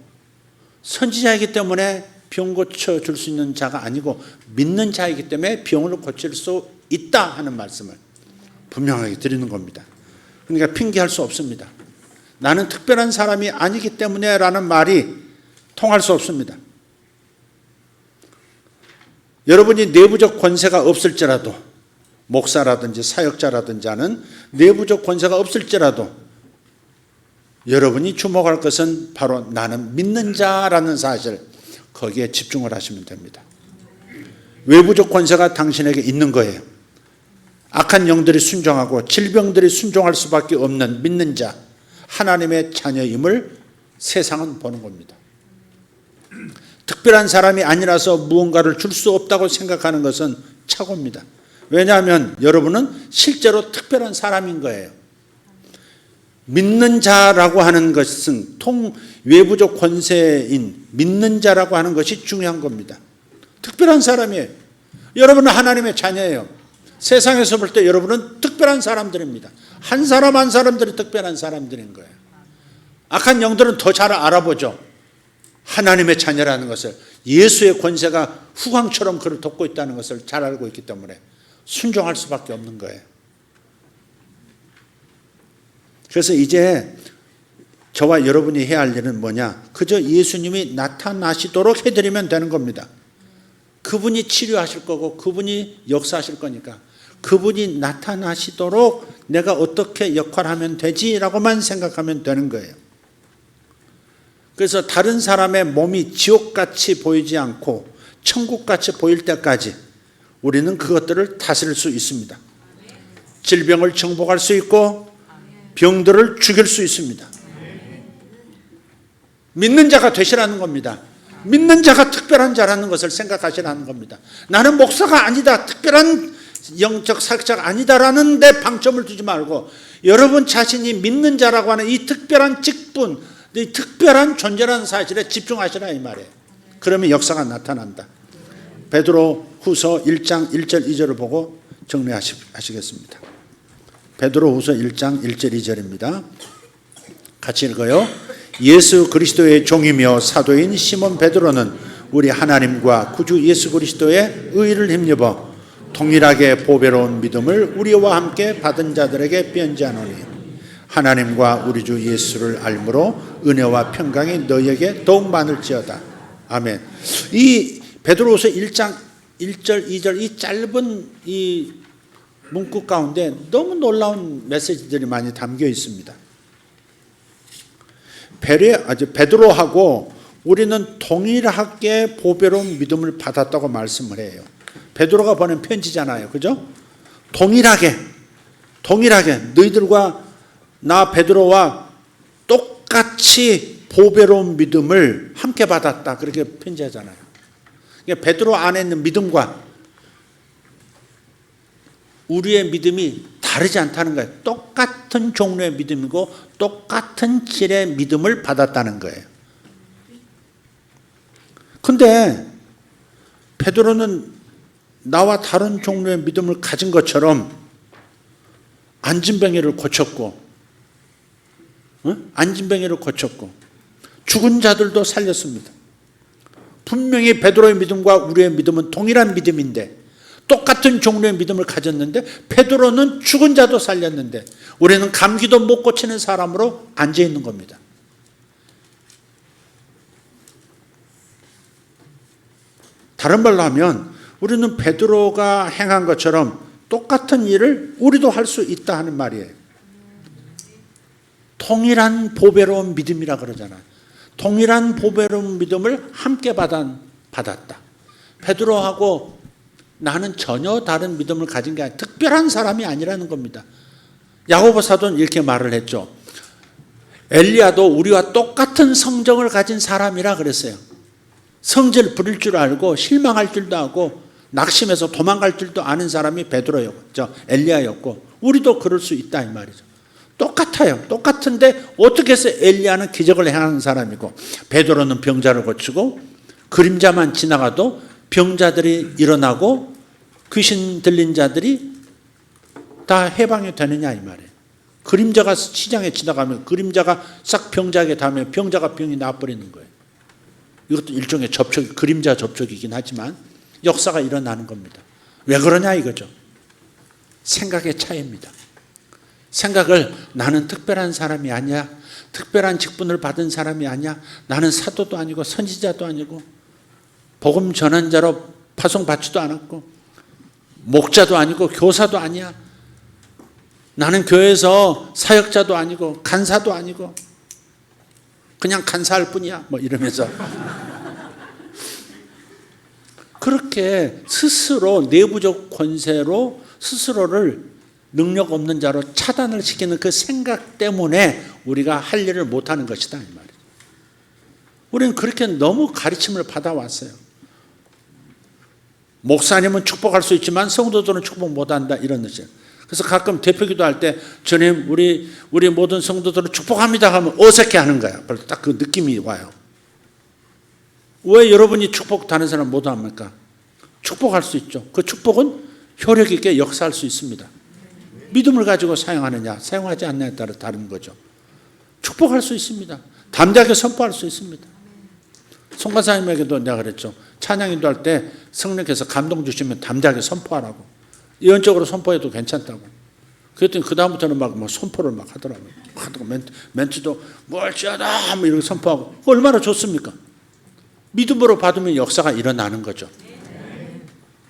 선지자이기 때문에 병 고쳐줄 수 있는 자가 아니고, 믿는 자이기 때문에 병을 고칠 수 있다 하는 말씀을 분명하게 드리는 겁니다. 그러니까 핑계할 수 없습니다. 나는 특별한 사람이 아니기 때문에 라는 말이 통할 수 없습니다. 여러분이 내부적 권세가 없을지라도, 목사라든지 사역자라든지 하는 내부적 권세가 없을지라도 여러분이 주목할 것은 바로 나는 믿는 자라는 사실, 거기에 집중을 하시면 됩니다. 외부적 권세가 당신에게 있는 거예요. 악한 영들이 순종하고 질병들이 순종할 수밖에 없는 믿는 자, 하나님의 자녀임을 세상은 보는 겁니다. 특별한 사람이 아니라서 무언가를 줄 수 없다고 생각하는 것은 착오입니다. 왜냐하면 여러분은 실제로 특별한 사람인 거예요. 믿는 자라고 하는 것은 외부적 권세인 믿는 자라고 하는 것이 중요한 겁니다. 특별한 사람이에요. 여러분은 하나님의 자녀예요. 세상에서 볼 때 여러분은 특별한 사람들입니다. 한 사람 한 사람들이 특별한 사람들인 거예요. 악한 영들은 더 잘 알아보죠. 하나님의 자녀라는 것을, 예수의 권세가 후광처럼 그를 돕고 있다는 것을 잘 알고 있기 때문에 순종할 수밖에 없는 거예요. 그래서 이제 저와 여러분이 해야 할 일은 뭐냐? 그저 예수님이 나타나시도록 해드리면 되는 겁니다. 그분이 치료하실 거고 그분이 역사하실 거니까 그분이 나타나시도록 내가 어떻게 역할하면 되지라고만 생각하면 되는 거예요. 그래서 다른 사람의 몸이 지옥같이 보이지 않고 천국같이 보일 때까지 우리는 그것들을 다스릴 수 있습니다. 질병을 정복할 수 있고 병들을 죽일 수 있습니다. 믿는 자가 되시라는 겁니다. 믿는 자가 특별한 자라는 것을 생각하시라는 겁니다. 나는 목사가 아니다, 특별한 영적 사역자가 아니다라는 데 방점을 두지 말고 여러분 자신이 믿는 자라고 하는 이 특별한 직분, 이 특별한 존재라는 사실에 집중하시라 이 말이에요. 그러면 역사가 나타난다. 베드로 후서 1장 1절 2절을 보고 정리하시겠습니다. 베드로 후서 1장 1절 2절입니다. 같이 읽어요. 예수 그리스도의 종이며 사도인 시몬 베드로는 우리 하나님과 구주 예수 그리스도의 의를 힘입어 동일하게 보배로운 믿음을 우리와 함께 받은 자들에게 변지하노니 하나님과 우리 주 예수를 알므로 은혜와 평강이 너희에게 더욱 많을지어다. 아멘. 이 베드로후서 1장 1절 2절 이 짧은 이 문구 가운데 너무 놀라운 메시지들이 많이 담겨 있습니다. 베드로하고 우리는 동일하게 보배로운 믿음을 받았다고 말씀을 해요. 베드로가 보낸 편지잖아요. 그죠? 동일하게 너희들과 나 베드로와 똑같이 보배로운 믿음을 함께 받았다. 그렇게 편지하잖아요. 그러니까 베드로 안에 있는 믿음과 우리의 믿음이 다르지 않다는 거예요. 똑같은 종류의 믿음이고 똑같은 질의 믿음을 받았다는 거예요. 근데 베드로는 나와 다른 종류의 믿음을 가진 것처럼 안진뱅이를 고쳤고 죽은 자들도 살렸습니다. 분명히 베드로의 믿음과 우리의 믿음은 동일한 믿음인데 똑같은 종류의 믿음을 가졌는데 베드로는 죽은 자도 살렸는데 우리는 감기도 못 고치는 사람으로 앉아 있는 겁니다. 다른 말로 하면 우리는 베드로가 행한 것처럼 똑같은 일을 우리도 할 수 있다 하는 말이에요. 동일한 보배로운 믿음이라 그러잖아요. 동일한 보배로운 믿음을 함께 받았다. 베드로하고 나는 전혀 다른 믿음을 가진 게 아니라 특별한 사람이 아니라는 겁니다. 야고보 사도는 이렇게 말을 했죠. 엘리야도 우리와 똑같은 성정을 가진 사람이라 그랬어요. 성질 부릴 줄 알고 실망할 줄도 알고 낙심해서 도망갈 줄도 아는 사람이 베드로였죠. 엘리야였고 우리도 그럴 수 있다 이 말이죠. 똑같아요. 똑같은데 어떻게 해서 엘리야는 기적을 행하는 사람이고 베드로는 병자를 고치고 그림자만 지나가도 병자들이 일어나고 귀신 들린 자들이 다 해방이 되느냐 이 말이에요. 그림자가 시장에 지나가면 그림자가 싹 병자에게 닿으면 병자가 병이 나버리는 거예요. 이것도 일종의 그림자 접촉이긴 하지만 역사가 일어나는 겁니다. 왜 그러냐 이거죠. 생각의 차이입니다. 생각을 나는 특별한 사람이 아니야. 특별한 직분을 받은 사람이 아니야. 나는 사도도 아니고 선지자도 아니고 복음 전환자로 파송받지도 않았고 목자도 아니고 교사도 아니야. 나는 교회에서 사역자도 아니고 간사도 아니고 그냥 간사할 뿐이야. 뭐 이러면서 그렇게 스스로 내부적 권세로 스스로를 능력 없는 자로 차단을 시키는 그 생각 때문에 우리가 할 일을 못하는 것이다 이 말이에요. 우리는 그렇게 너무 가르침을 받아왔어요. 목사님은 축복할 수 있지만 성도들은 축복 못한다 이런 뜻이에요. 그래서 가끔 대표기도 할 때 주님 우리 모든 성도들을 축복합니다 하면 어색해하는 거야. 딱 그 느낌이 와요. 왜 여러분이 축복 다른 사람 못 합니까? 축복할 수 있죠. 그 축복은 효력 있게 역사할 수 있습니다. 믿음을 가지고 사용하느냐 사용하지 않느냐에 따라 다른 거죠. 축복할 수 있습니다. 담대하게 선포할 수 있습니다. 송가사님에게도 내가 그랬죠. 찬양인도 할 때 성령께서 감동 주시면 담대하게 선포하라고. 예언적으로 선포해도 괜찮다고. 그랬더니 그다음부터는 막 선포를 막 하더라고요. 멘트도 멀쩡하다 뭐 이렇게 선포하고. 얼마나 좋습니까? 믿음으로 받으면 역사가 일어나는 거죠.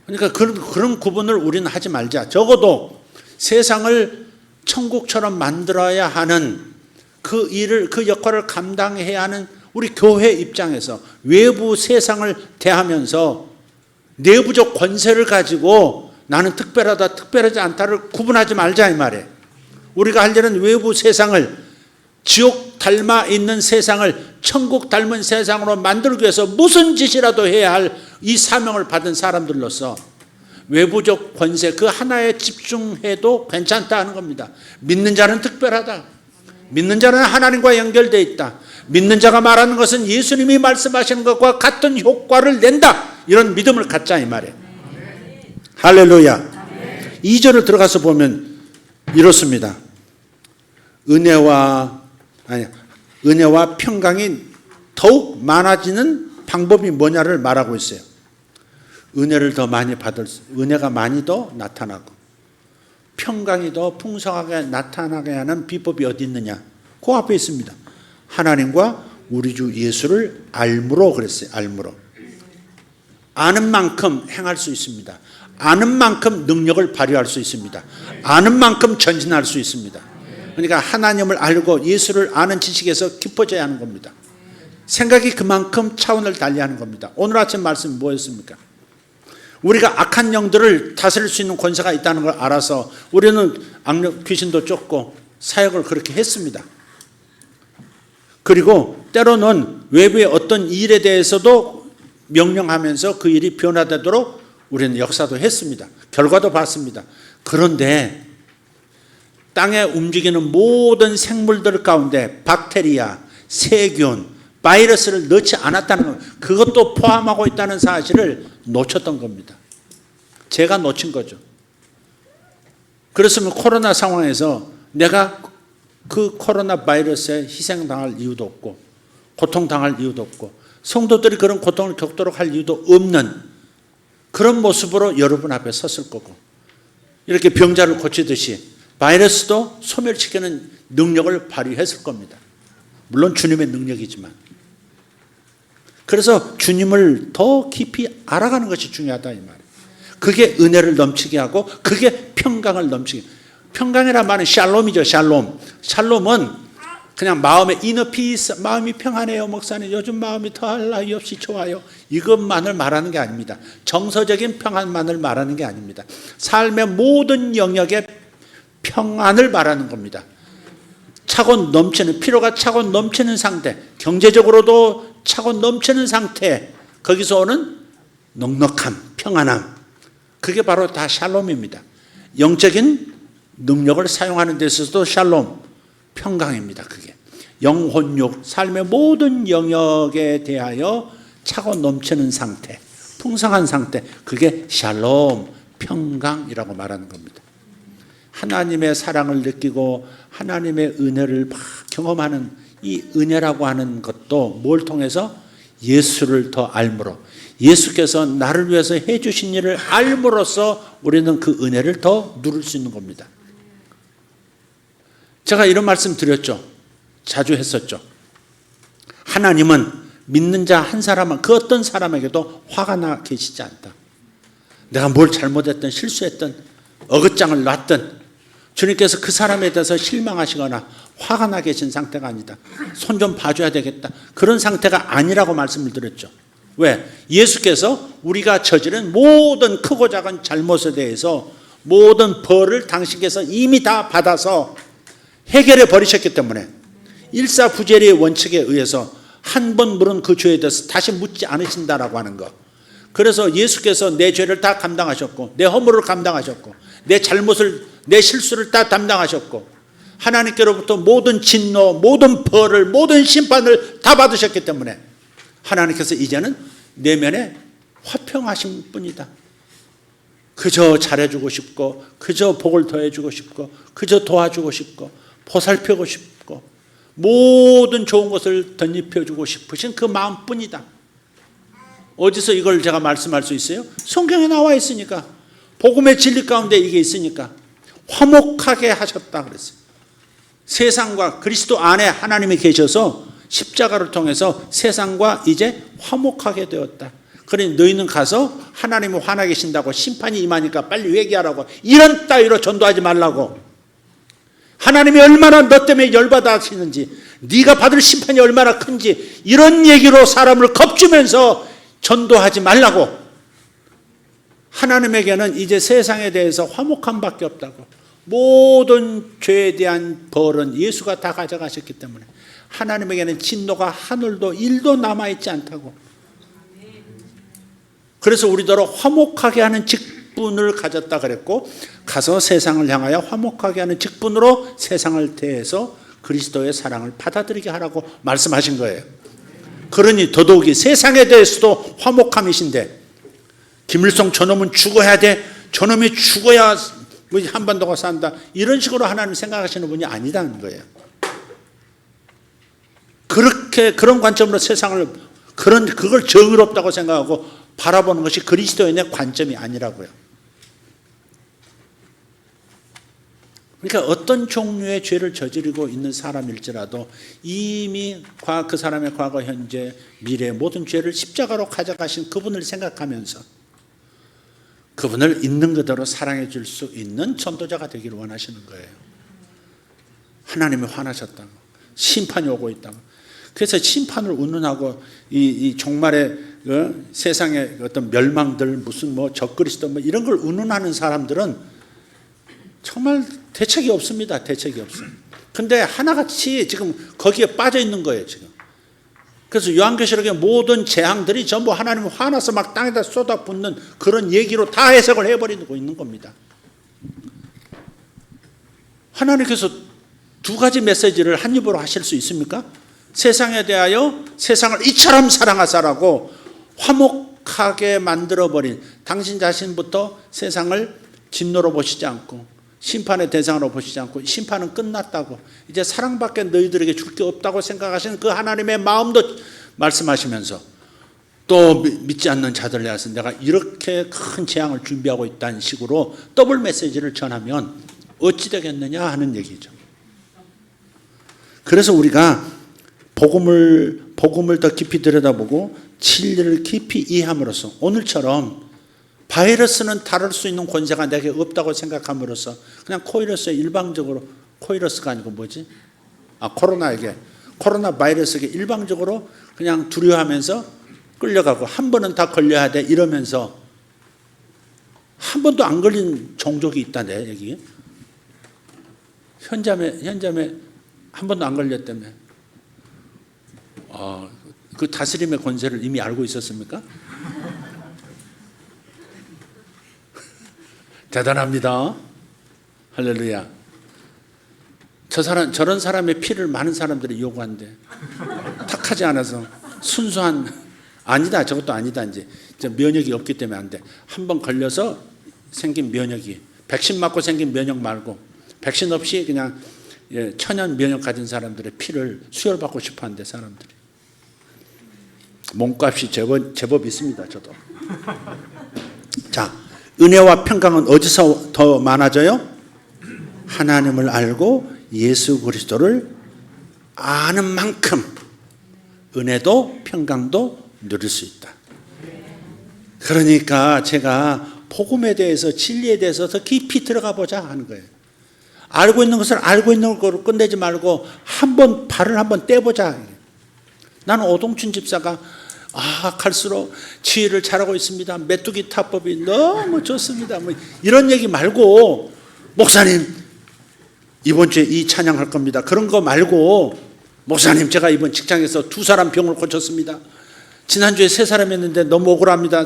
그러니까 그런 구분을 우리는 하지 말자. 적어도 세상을 천국처럼 만들어야 하는 그 일을, 그 역할을 감당해야 하는 우리 교회 입장에서 외부 세상을 대하면서 내부적 권세를 가지고 나는 특별하다, 특별하지 않다를 구분하지 말자 이 말이에요. 우리가 할 일은 외부 세상을, 지옥 닮아 있는 세상을 천국 닮은 세상으로 만들기 위해서 무슨 짓이라도 해야 할 이 사명을 받은 사람들로서 외부적 권세 그 하나에 집중해도 괜찮다는 겁니다. 믿는 자는 특별하다. 믿는 자는 하나님과 연결되어 있다. 믿는 자가 말하는 것은 예수님이 말씀하시는 것과 같은 효과를 낸다. 이런 믿음을 갖자 이 말이에요. 할렐루야. 2절을 들어가서 보면 이렇습니다. 은혜와 평강이 더욱 많아지는 방법이 뭐냐를 말하고 있어요. 은혜를 더 많이 은혜가 많이 더 나타나고 평강이 더 풍성하게 나타나게 하는 비법이 어디 있느냐? 그 앞에 있습니다. 하나님과 우리 주 예수를 알므로 그랬어요. 알므로. 아는 만큼 행할 수 있습니다. 아는 만큼 능력을 발휘할 수 있습니다. 아는 만큼 전진할 수 있습니다. 그러니까 하나님을 알고 예수를 아는 지식에서 깊어져야 하는 겁니다. 생각이 그만큼 차원을 달리하는 겁니다. 오늘 아침 말씀이 뭐였습니까? 우리가 악한 영들을 다스릴 수 있는 권세가 있다는 걸 알아서 우리는 악력 귀신도 쫓고 사역을 그렇게 했습니다. 그리고 때로는 외부의 어떤 일에 대해서도 명령하면서 그 일이 변화되도록 우리는 역사도 했습니다. 결과도 봤습니다. 그런데 땅에 움직이는 모든 생물들 가운데 박테리아, 세균, 바이러스를 넣지 않았다는 것, 그것도 포함하고 있다는 사실을 놓쳤던 겁니다. 제가 놓친 거죠. 그렇으면 코로나 상황에서 내가 그 코로나 바이러스에 희생당할 이유도 없고 고통당할 이유도 없고 성도들이 그런 고통을 겪도록 할 이유도 없는 그런 모습으로 여러분 앞에 섰을 거고, 이렇게 병자를 고치듯이 바이러스도 소멸시키는 능력을 발휘했을 겁니다. 물론 주님의 능력이지만. 그래서 주님을 더 깊이 알아가는 것이 중요하다 이 말이에요. 그게 은혜를 넘치게 하고 그게 평강을 넘치게. 평강이란 말은 샬롬이죠. 샬롬은 그냥 마음의 이너 피스, 마음이 평안해요 목사님, 요즘 마음이 더할 나위 없이 좋아요, 이것만을 말하는 게 아닙니다. 정서적인 평안만을 말하는 게 아닙니다. 삶의 모든 영역에 평안을 말하는 겁니다. 차고 넘치는, 피로가 차고 넘치는 상태, 경제적으로도 차고 넘치는 상태, 거기서 오는 넉넉함, 평안함, 그게 바로 다 샬롬입니다. 영적인 능력을 사용하는 데 있어서도 샬롬, 평강입니다. 그게 영혼육, 삶의 모든 영역에 대하여 차고 넘치는 상태, 풍성한 상태, 그게 샬롬, 평강이라고 말하는 겁니다. 하나님의 사랑을 느끼고 하나님의 은혜를 막 경험하는 이 은혜라고 하는 것도 뭘 통해서? 예수를 더 알므로, 예수께서 나를 위해서 해주신 일을 알므로써 우리는 그 은혜를 더 누릴 수 있는 겁니다. 제가 이런 말씀 드렸죠. 자주 했었죠. 하나님은 믿는 자 한 사람은 그 어떤 사람에게도 화가 나 계시지 않다. 내가 뭘 잘못했든 실수했든 어긋장을 놨든 주님께서 그 사람에 대해서 실망하시거나 화가 나 계신 상태가 아니다. 손 좀 봐줘야 되겠다, 그런 상태가 아니라고 말씀을 드렸죠. 왜? 예수께서 우리가 저지른 모든 크고 작은 잘못에 대해서 모든 벌을 당신께서 이미 다 받아서 해결해 버리셨기 때문에 일사부재리의 원칙에 의해서 한 번 물은 그 죄에 대해서 다시 묻지 않으신다라고 하는 것. 그래서 예수께서 내 죄를 다 감당하셨고 내 허물을 감당하셨고 내 잘못을, 내 실수를 다 담당하셨고 하나님께로부터 모든 진노, 모든 벌을, 모든 심판을 다 받으셨기 때문에 하나님께서 이제는 내면에 화평하신 분이다. 그저 잘해주고 싶고 그저 복을 더해주고 싶고 그저 도와주고 싶고 보살펴고 싶고 모든 좋은 것을 덧입혀주고 싶으신 그 마음뿐이다. 어디서 이걸 제가 말씀할 수 있어요? 성경에 나와 있으니까, 복음의 진리 가운데 이게 있으니까. 화목하게 하셨다 그랬어요. 세상과 그리스도 안에 하나님이 계셔서 십자가를 통해서 세상과 이제 화목하게 되었다. 그러니 너희는 가서 하나님이 화나 계신다고 심판이 임하니까 빨리 회개하라고, 이런 따위로 전도하지 말라고. 하나님이 얼마나 너 때문에 열받아 하시는지, 네가 받을 심판이 얼마나 큰지, 이런 얘기로 사람을 겁주면서 전도하지 말라고. 하나님에게는 이제 세상에 대해서 화목함밖에 없다고. 모든 죄에 대한 벌은 예수가 다 가져가셨기 때문에 하나님에게는 진노가 하늘도 1도 남아있지 않다고. 그래서 우리더러 화목하게 하는 직분을 가졌다 그랬고, 가서 세상을 향하여 화목하게 하는 직분으로 세상을 대해서 그리스도의 사랑을 받아들이게 하라고 말씀하신 거예요. 그러니 더더욱이 세상에 대해서도 화목함이신데, 김일성 저놈은 죽어야 돼, 저놈이 죽어야 한반도가 산다, 이런 식으로 하나님 생각하시는 분이 아니라는 거예요. 그런 관점으로 세상을, 그걸 정의롭다고 생각하고 바라보는 것이 그리스도인의 관점이 아니라고요. 그러니까 어떤 종류의 죄를 저지르고 있는 사람일지라도 이미 그 사람의 과거, 현재, 미래 모든 죄를 십자가로 가져가신 그분을 생각하면서 그분을 있는 그대로 사랑해 줄 수 있는 전도자가 되기를 원하시는 거예요. 하나님이 화나셨다고, 심판이 오고 있다고. 그래서 심판을 운운하고 이 종말의 세상의 어떤 멸망들, 무슨 적그리스도 이런 걸 운운하는 사람들은 정말 대책이 없습니다. 대책이 없어요. 근데 하나같이 지금 거기에 빠져 있는 거예요, 지금. 그래서 요한계시록의 모든 재앙들이 전부 하나님 화나서 막 땅에다 쏟아붓는 그런 얘기로 다 해석을 해버리고 있는 겁니다. 하나님께서 두 가지 메시지를 한 입으로 하실 수 있습니까? 세상에 대하여 세상을 이처럼 사랑하사라고 화목하게 만들어버린, 당신 자신부터 세상을 진노로 보시지 않고 심판의 대상으로 보시지 않고 심판은 끝났다고, 이제 사랑밖에 너희들에게 줄 게 없다고 생각하시는 그 하나님의 마음도 말씀하시면서, 또 믿지 않는 자들에 대해서 내가 이렇게 큰 재앙을 준비하고 있다는 식으로 더블 메시지를 전하면 어찌 되겠느냐 하는 얘기죠. 그래서 우리가 복음을 더 깊이 들여다보고 진리를 깊이 이해함으로써, 오늘처럼 바이러스는 다룰 수 있는 권세가 내게 없다고 생각함으로써 그냥 코이러스에 일방적으로, 코이러스가 아니고 코로나 바이러스에게 일방적으로 그냥 두려워하면서 끌려가고, 한 번은 다 걸려야 돼 이러면서 한 번도 안 걸린 종족이 있다네. 여기 현잠에 한 번도 안 걸렸다며. 그 다스림의 권세를 이미 알고 있었습니까? 대단합니다. 할렐루야. 저런 사람의 피를 많은 사람들이 요구한대. 탁하지 않아서 순수한, 아니다, 저것도 아니다, 이제 면역이 없기 때문에 안 돼. 한 번 걸려서 생긴 면역이, 백신 맞고 생긴 면역 말고 백신 없이 그냥 천연 면역 가진 사람들의 피를 수혈받고 싶어 한대, 사람들이. 몸값이 제법 있습니다, 저도. 자, 은혜와 평강은 어디서 더 많아져요? 하나님을 알고 예수 그리스도를 아는 만큼 은혜도 평강도 누릴 수 있다. 그러니까 제가 복음에 대해서, 진리에 대해서 더 깊이 들어가 보자 하는 거예요. 알고 있는 것을 알고 있는 것으로 끝내지 말고 발을 한번 떼보자. 나는 오동춘 집사가 갈수록 지혜를 잘하고 있습니다. 메뚜기 타법이 너무 좋습니다. 이런 얘기 말고, 목사님 이번 주에 이 찬양할 겁니다, 그런 거 말고, 목사님 제가 이번 직장에서 2사람 병을 고쳤습니다. 지난주에 3사람이었는데 너무 억울합니다.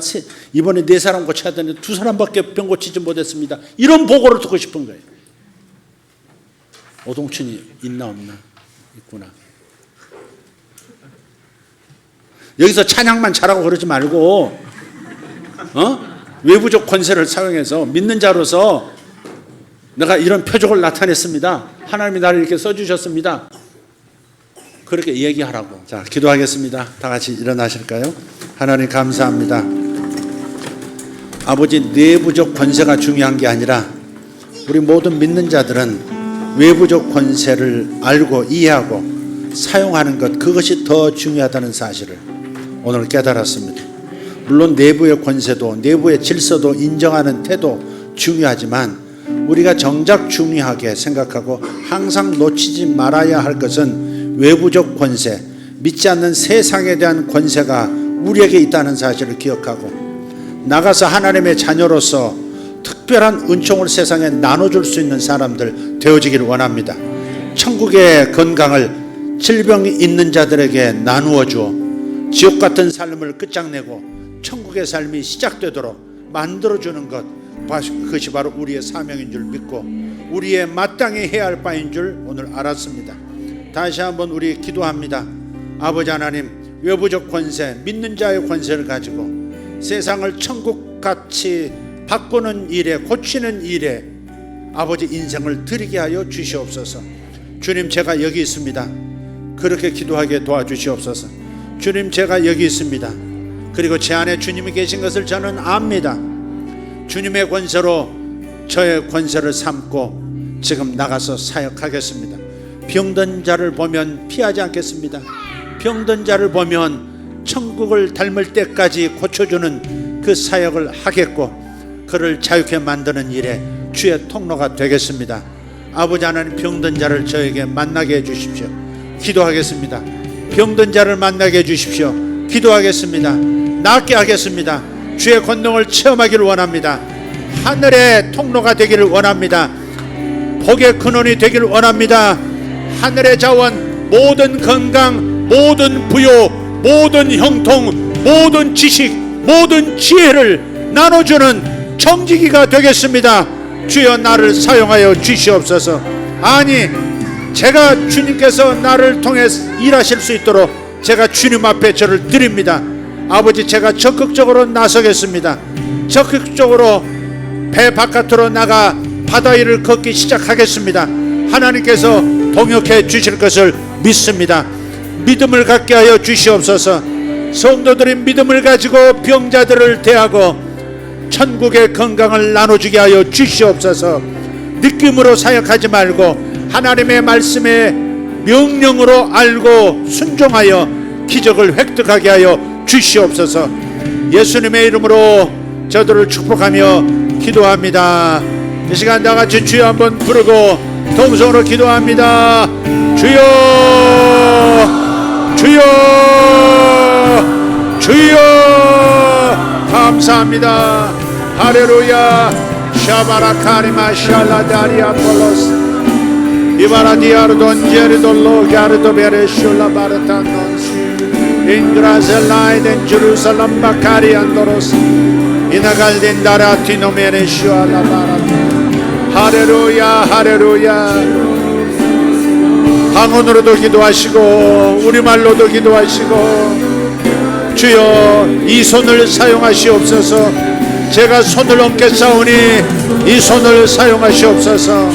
이번에 4사람 고쳐야 되는데 2사람밖에 병 고치지 못했습니다. 이런 보고를 듣고 싶은 거예요. 오동춘이 있나 없나? 있구나. 여기서 찬양만 잘하고 그러지 말고 외부적 권세를 사용해서 믿는 자로서 내가 이런 표적을 나타냈습니다, 하나님이 나를 이렇게 써주셨습니다, 그렇게 얘기하라고. 자, 기도하겠습니다. 다 같이 일어나실까요? 하나님 감사합니다. 아버지, 내부적 권세가 중요한 게 아니라 우리 모든 믿는 자들은 외부적 권세를 알고 이해하고 사용하는 것, 그것이 더 중요하다는 사실을 오늘 깨달았습니다. 물론 내부의 권세도 내부의 질서도 인정하는 태도 중요하지만 우리가 정작 중요하게 생각하고 항상 놓치지 말아야 할 것은 외부적 권세, 믿지 않는 세상에 대한 권세가 우리에게 있다는 사실을 기억하고 나가서 하나님의 자녀로서 특별한 은총을 세상에 나눠줄 수 있는 사람들 되어지기를 원합니다. 천국의 건강을 질병이 있는 자들에게 나누어 주어 지옥 같은 삶을 끝장내고 천국의 삶이 시작되도록 만들어주는 것, 그것이 바로 우리의 사명인 줄 믿고 우리의 마땅히 해야 할 바인 줄 오늘 알았습니다. 다시 한번 우리 기도합니다. 아버지 하나님, 외부적 권세, 믿는 자의 권세를 가지고 세상을 천국같이 바꾸는 일에, 고치는 일에 아버지 인생을 드리게 하여 주시옵소서. 주님, 제가 여기 있습니다. 그렇게 기도하게 도와주시옵소서. 주님, 제가 여기 있습니다. 그리고 제 안에 주님이 계신 것을 저는 압니다. 주님의 권세로 저의 권세를 삼고 지금 나가서 사역하겠습니다. 병든 자를 보면 피하지 않겠습니다. 병든 자를 보면 천국을 닮을 때까지 고쳐주는 그 사역을 하겠고 그를 자유케 만드는 일에 주의 통로가 되겠습니다. 아버지 하나님, 병든 자를 저에게 만나게 해주십시오. 기도하겠습니다. 병든 자를 만나게 해주십시오. 기도하겠습니다. 낫게 하겠습니다. 주의 권능을 체험하기를 원합니다. 하늘의 통로가 되기를 원합니다. 복의 근원이 되기를 원합니다. 하늘의 자원, 모든 건강, 모든 부요, 모든 형통, 모든 지식, 모든 지혜를 나눠주는 청지기가 되겠습니다. 주여, 나를 사용하여 주시옵소서. 아니, 제가 주님께서 나를 통해 일하실 수 있도록 제가 주님 앞에 저를 드립니다. 아버지, 제가 적극적으로 나서겠습니다. 적극적으로 배 바깥으로 나가 바다 위를 걷기 시작하겠습니다. 하나님께서 동역해 주실 것을 믿습니다. 믿음을 갖게 하여 주시옵소서. 성도들이 믿음을 가지고 병자들을 대하고 천국의 건강을 나눠주게 하여 주시옵소서. 느낌으로 사역하지 말고 하나님의 말씀에 명령으로 알고 순종하여 기적을 획득하게 하여 주시옵소서. 예수님의 이름으로 저들을 축복하며 기도합니다. 이 시간 다같이 주여 한번 부르고 동성으로 기도합니다. 주여, 주여, 주여. 감사합니다. 할렐루야. 샤바라카리마 샬라다리아 폴로스 이바라디아르돈 제르돌로 가르도베레 슐라바르탄논스 인그라셀라이덴 제루살렘 바카리 안도로스 이나갈덴 다라티노메레 슈알라바라. 할렐루야, 할렐루야. 방언으로도 기도하시고 우리말로도 기도하시고 주여, 이 손을 사용하시옵소서. 제가 손을 얹겠사오니 이 손을 사용하시옵소서.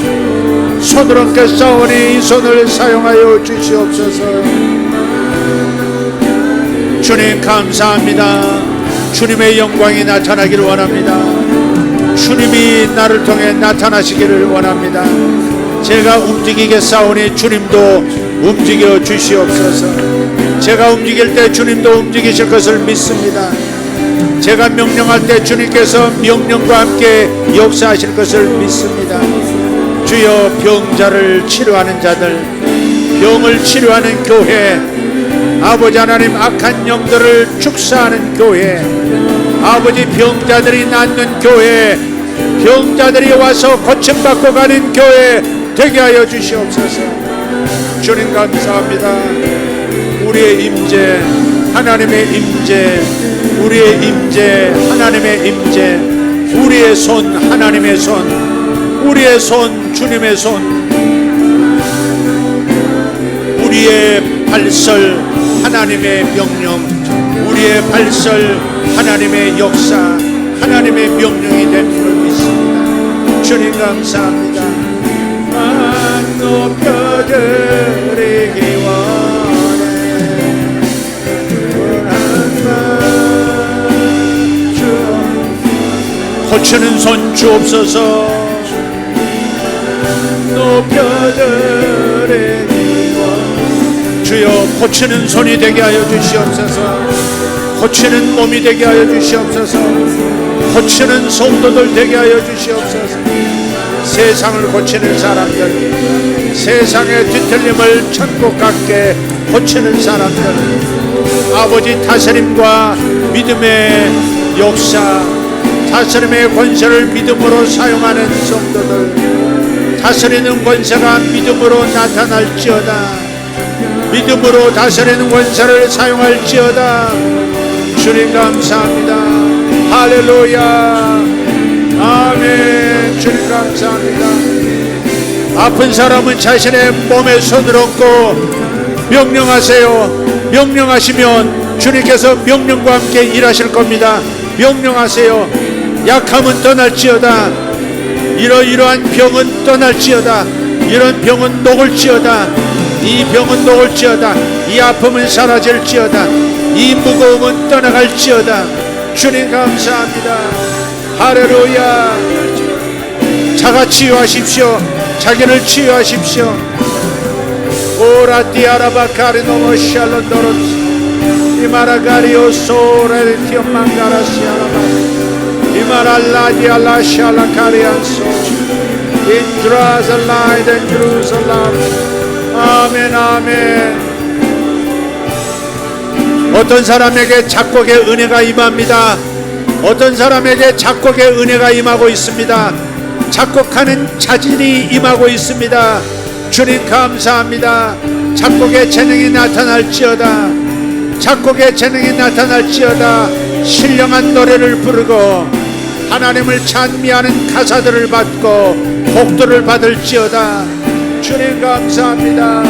손을 얹겠사오니 이 손을 사용하여 주시옵소서. 주님, 감사합니다. 주님의 영광이 나타나기를 원합니다. 주님이 나를 통해 나타나시기를 원합니다. 제가 움직이겠사오니 주님도 움직여 주시옵소서. 제가 움직일 때 주님도 움직이실 것을 믿습니다. 제가 명령할 때 주님께서 명령과 함께 역사하실 것을 믿습니다. 주여, 병자를 치료하는 자들, 병을 치료하는 교회, 아버지 하나님, 악한 영들을 축사하는 교회, 아버지, 병자들이 낫는 교회, 병자들이 와서 고침받고 가는 교회 되게 하여 주시옵소서. 주님, 감사합니다. 우리의 임재, 하나님의 임재, 우리의 임재, 하나님의 임재, 우리의 손, 하나님의 손, 우리의 손, 주님의 손, 우리의 발설, 하나님의 명령, 우리의 발설, 하나님의 역사, 하나님의 명령이 된 줄 믿습니다. 주님, 감사합니다. 만 높여드리기 원해. 고치는 손 주옵소서. 높여드리니 주여 고치는 손이 되게 하여 주시옵소서. 고치는 몸이 되게 하여 주시옵소서. 고치는 성도들 되게 하여 주시옵소서. 세상을 고치는 사람들, 세상의 뒤틀림을 천국 같게 고치는 사람들, 아버지 다스림과 믿음의 역사, 다스림의 권세를 믿음으로 사용하는 성도들, 다스리는 권세가 믿음으로 나타날지어다. 믿음으로 다스리는 권세를 사용할지어다. 주님 감사합니다. 할렐루야. 아멘. 주님 감사합니다. 아픈 사람은 자신의 몸에 손을 얹고 명령하세요. 명령하시면 주님께서 명령과 함께 일하실 겁니다. 명령하세요. 약함은 떠날지어다. 이러이러한 병은 떠날지어다. 이런 병은 녹을지어다. 이 병은 녹을지어다. 이 아픔은 사라질지어다. 이 무거움은 떠나갈지어다. 주님 감사합니다. 할렐루야. 자가 치유하십시오. 자기를 치유하십시오. 오라티아라바카리 노모 샬론도로스 이마라가리오 소레티오 망가라시아라바 이마랄라디알라 샬라카리안소 인드라살라이드 인드루살람. 아멘 아멘. 어떤 사람에게 작곡의 은혜가 임합니다. 어떤 사람에게 작곡의 은혜가 임하고 있습니다. 작곡하는 자질이 임하고 있습니다. 주님 감사합니다. 작곡의 재능이 나타날지어다. 작곡의 재능이 나타날지어다. 신령한 노래를 부르고 하나님을 찬미하는 가사들을 받고 복들을 받을지어다. 주님 감사합니다.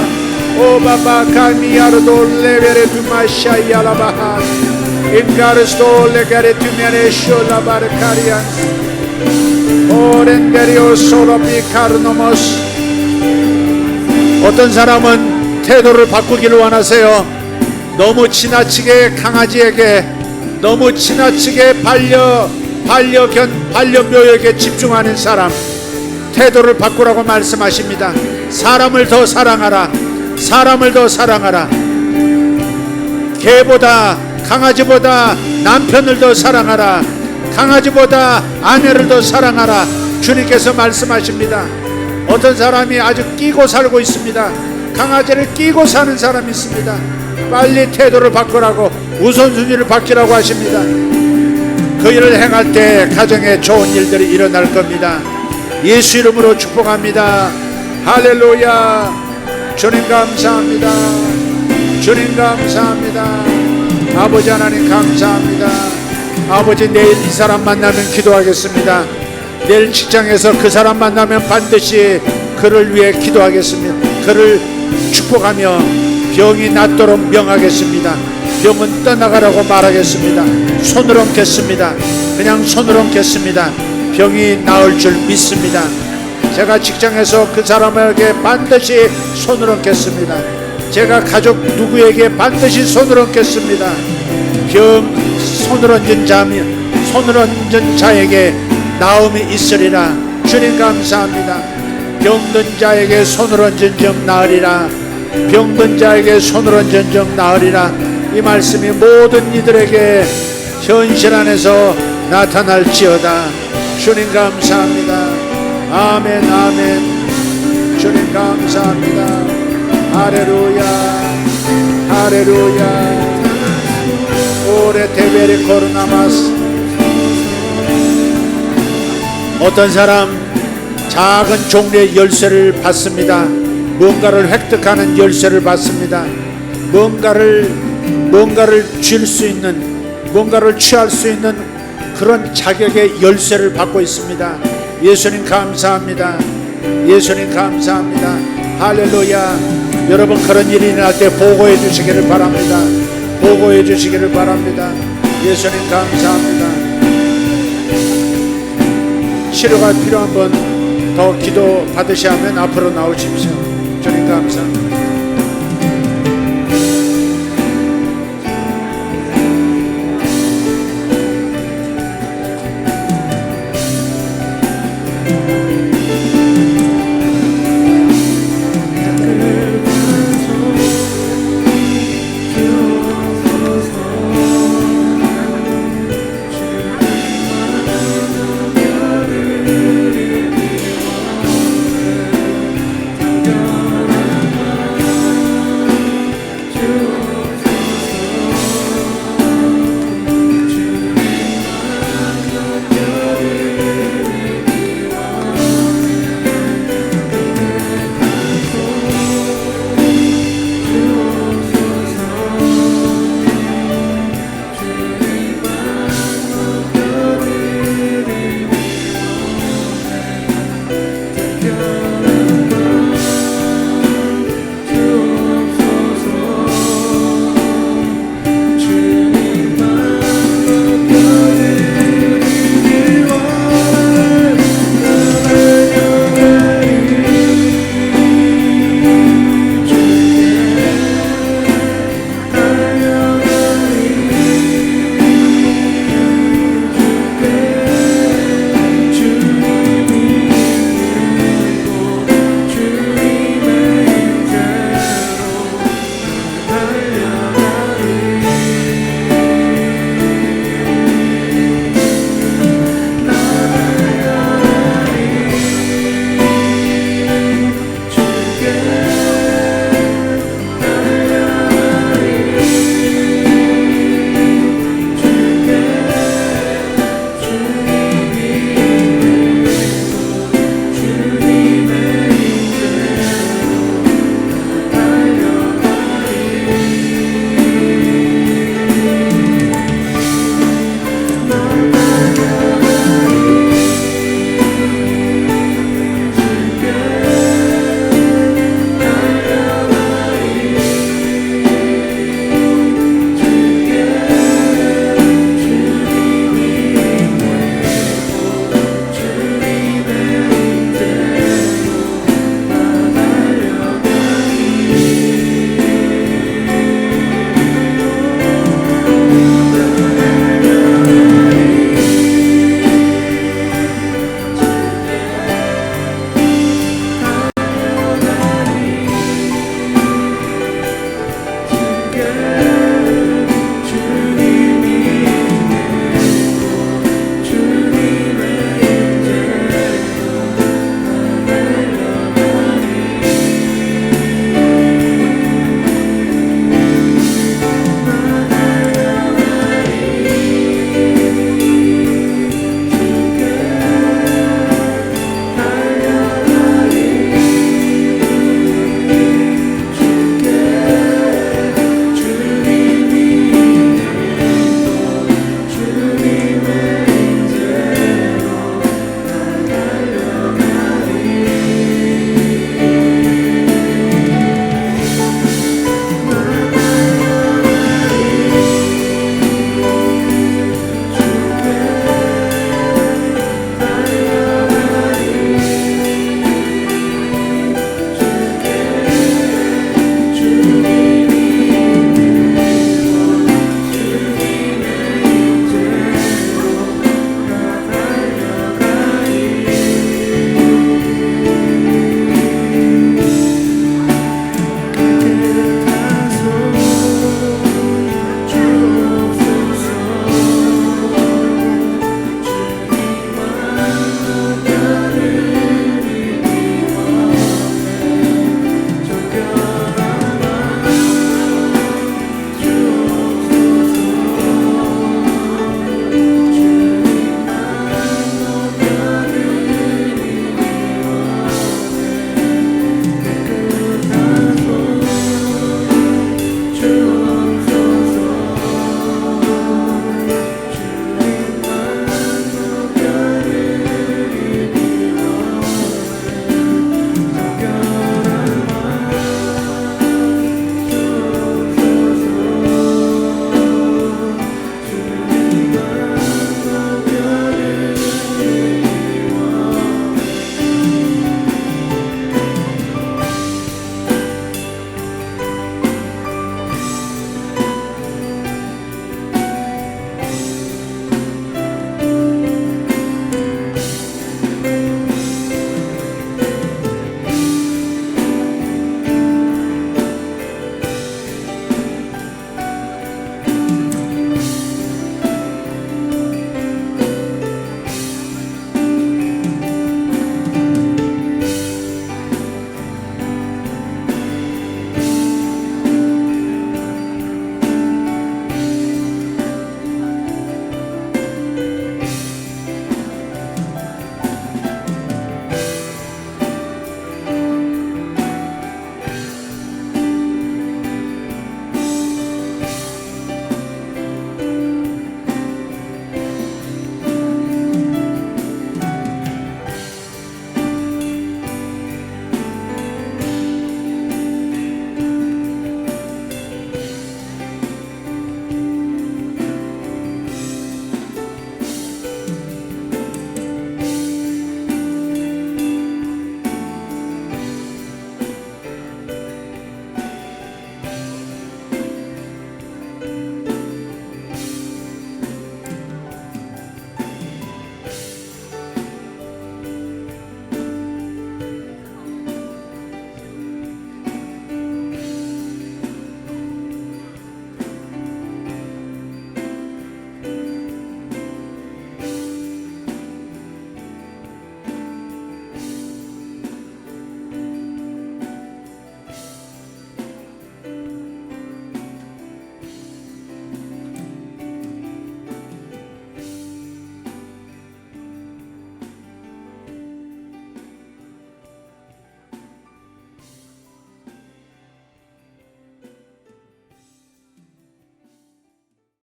오바바 카미야르도 레베레 두마샤이알라바하 인가르스도 레가레 투메네 쇼라바르카리안 오렌데리오 소로피 카르노모스. 어떤 사람은 태도를 바꾸기를 원하세요. 너무 지나치게 강아지에게, 너무 지나치게 반려묘에게 집중하는 사람, 태도를 바꾸라고 말씀하십니다. 사람을 더 사랑하라. 사람을 더 사랑하라. 개보다, 강아지보다 남편을 더 사랑하라. 강아지보다 아내를 더 사랑하라. 주님께서 말씀하십니다. 어떤 사람이 아주 끼고 살고 있습니다. 강아지를 끼고 사는 사람이 있습니다. 빨리 태도를 바꾸라고, 우선순위를 바뀌라고 하십니다. 그 일을 행할 때 가정에 좋은 일들이 일어날 겁니다. 예수 이름으로 축복합니다. 할렐루야. 주님 감사합니다. 주님 감사합니다. 아버지 하나님 감사합니다. 아버지, 내일 이 사람 만나면 기도하겠습니다. 내일 직장에서 그 사람 만나면 반드시 그를 위해 기도하겠습니다. 그를 축복하며 병이 낫도록 명하겠습니다. 병은 떠나가라고 말하겠습니다. 손을 얹겠습니다. 그냥 손을 얹겠습니다. 병이 나을 줄 믿습니다. 제가 직장에서 그 사람에게 반드시 손을 얹겠습니다. 제가 가족 누구에게 반드시 손을 얹겠습니다. 병 손을 얹은 자에게 나음이 있으리라. 주님 감사합니다. 병든 자에게 손을 얹은 점 나으리라. 병든 자에게 손을 얹은 점 나으리라. 이 말씀이 모든 이들에게 현실 안에서 나타날지어다. 주님 감사합니다. 아멘 아멘. 주님 감사합니다. 할렐루야 할렐루야. 오레 테베리 코르나마스. 어떤 사람 작은 종류의 열쇠를 받습니다. 뭔가를 획득하는 열쇠를 받습니다. 뭔가를 쥘 수 있는, 뭔가를 취할 수 있는 그런 자격의 열쇠를 받고 있습니다. 예수님 감사합니다. 예수님 감사합니다. 할렐루야. 여러분, 그런 일이 일어날 때 보고해 주시기를 바랍니다. 보고해 주시기를 바랍니다. 예수님 감사합니다. 치료가 필요한 분 더 기도 받으셔야 하면 앞으로 나오십시오. 주님 감사합니다.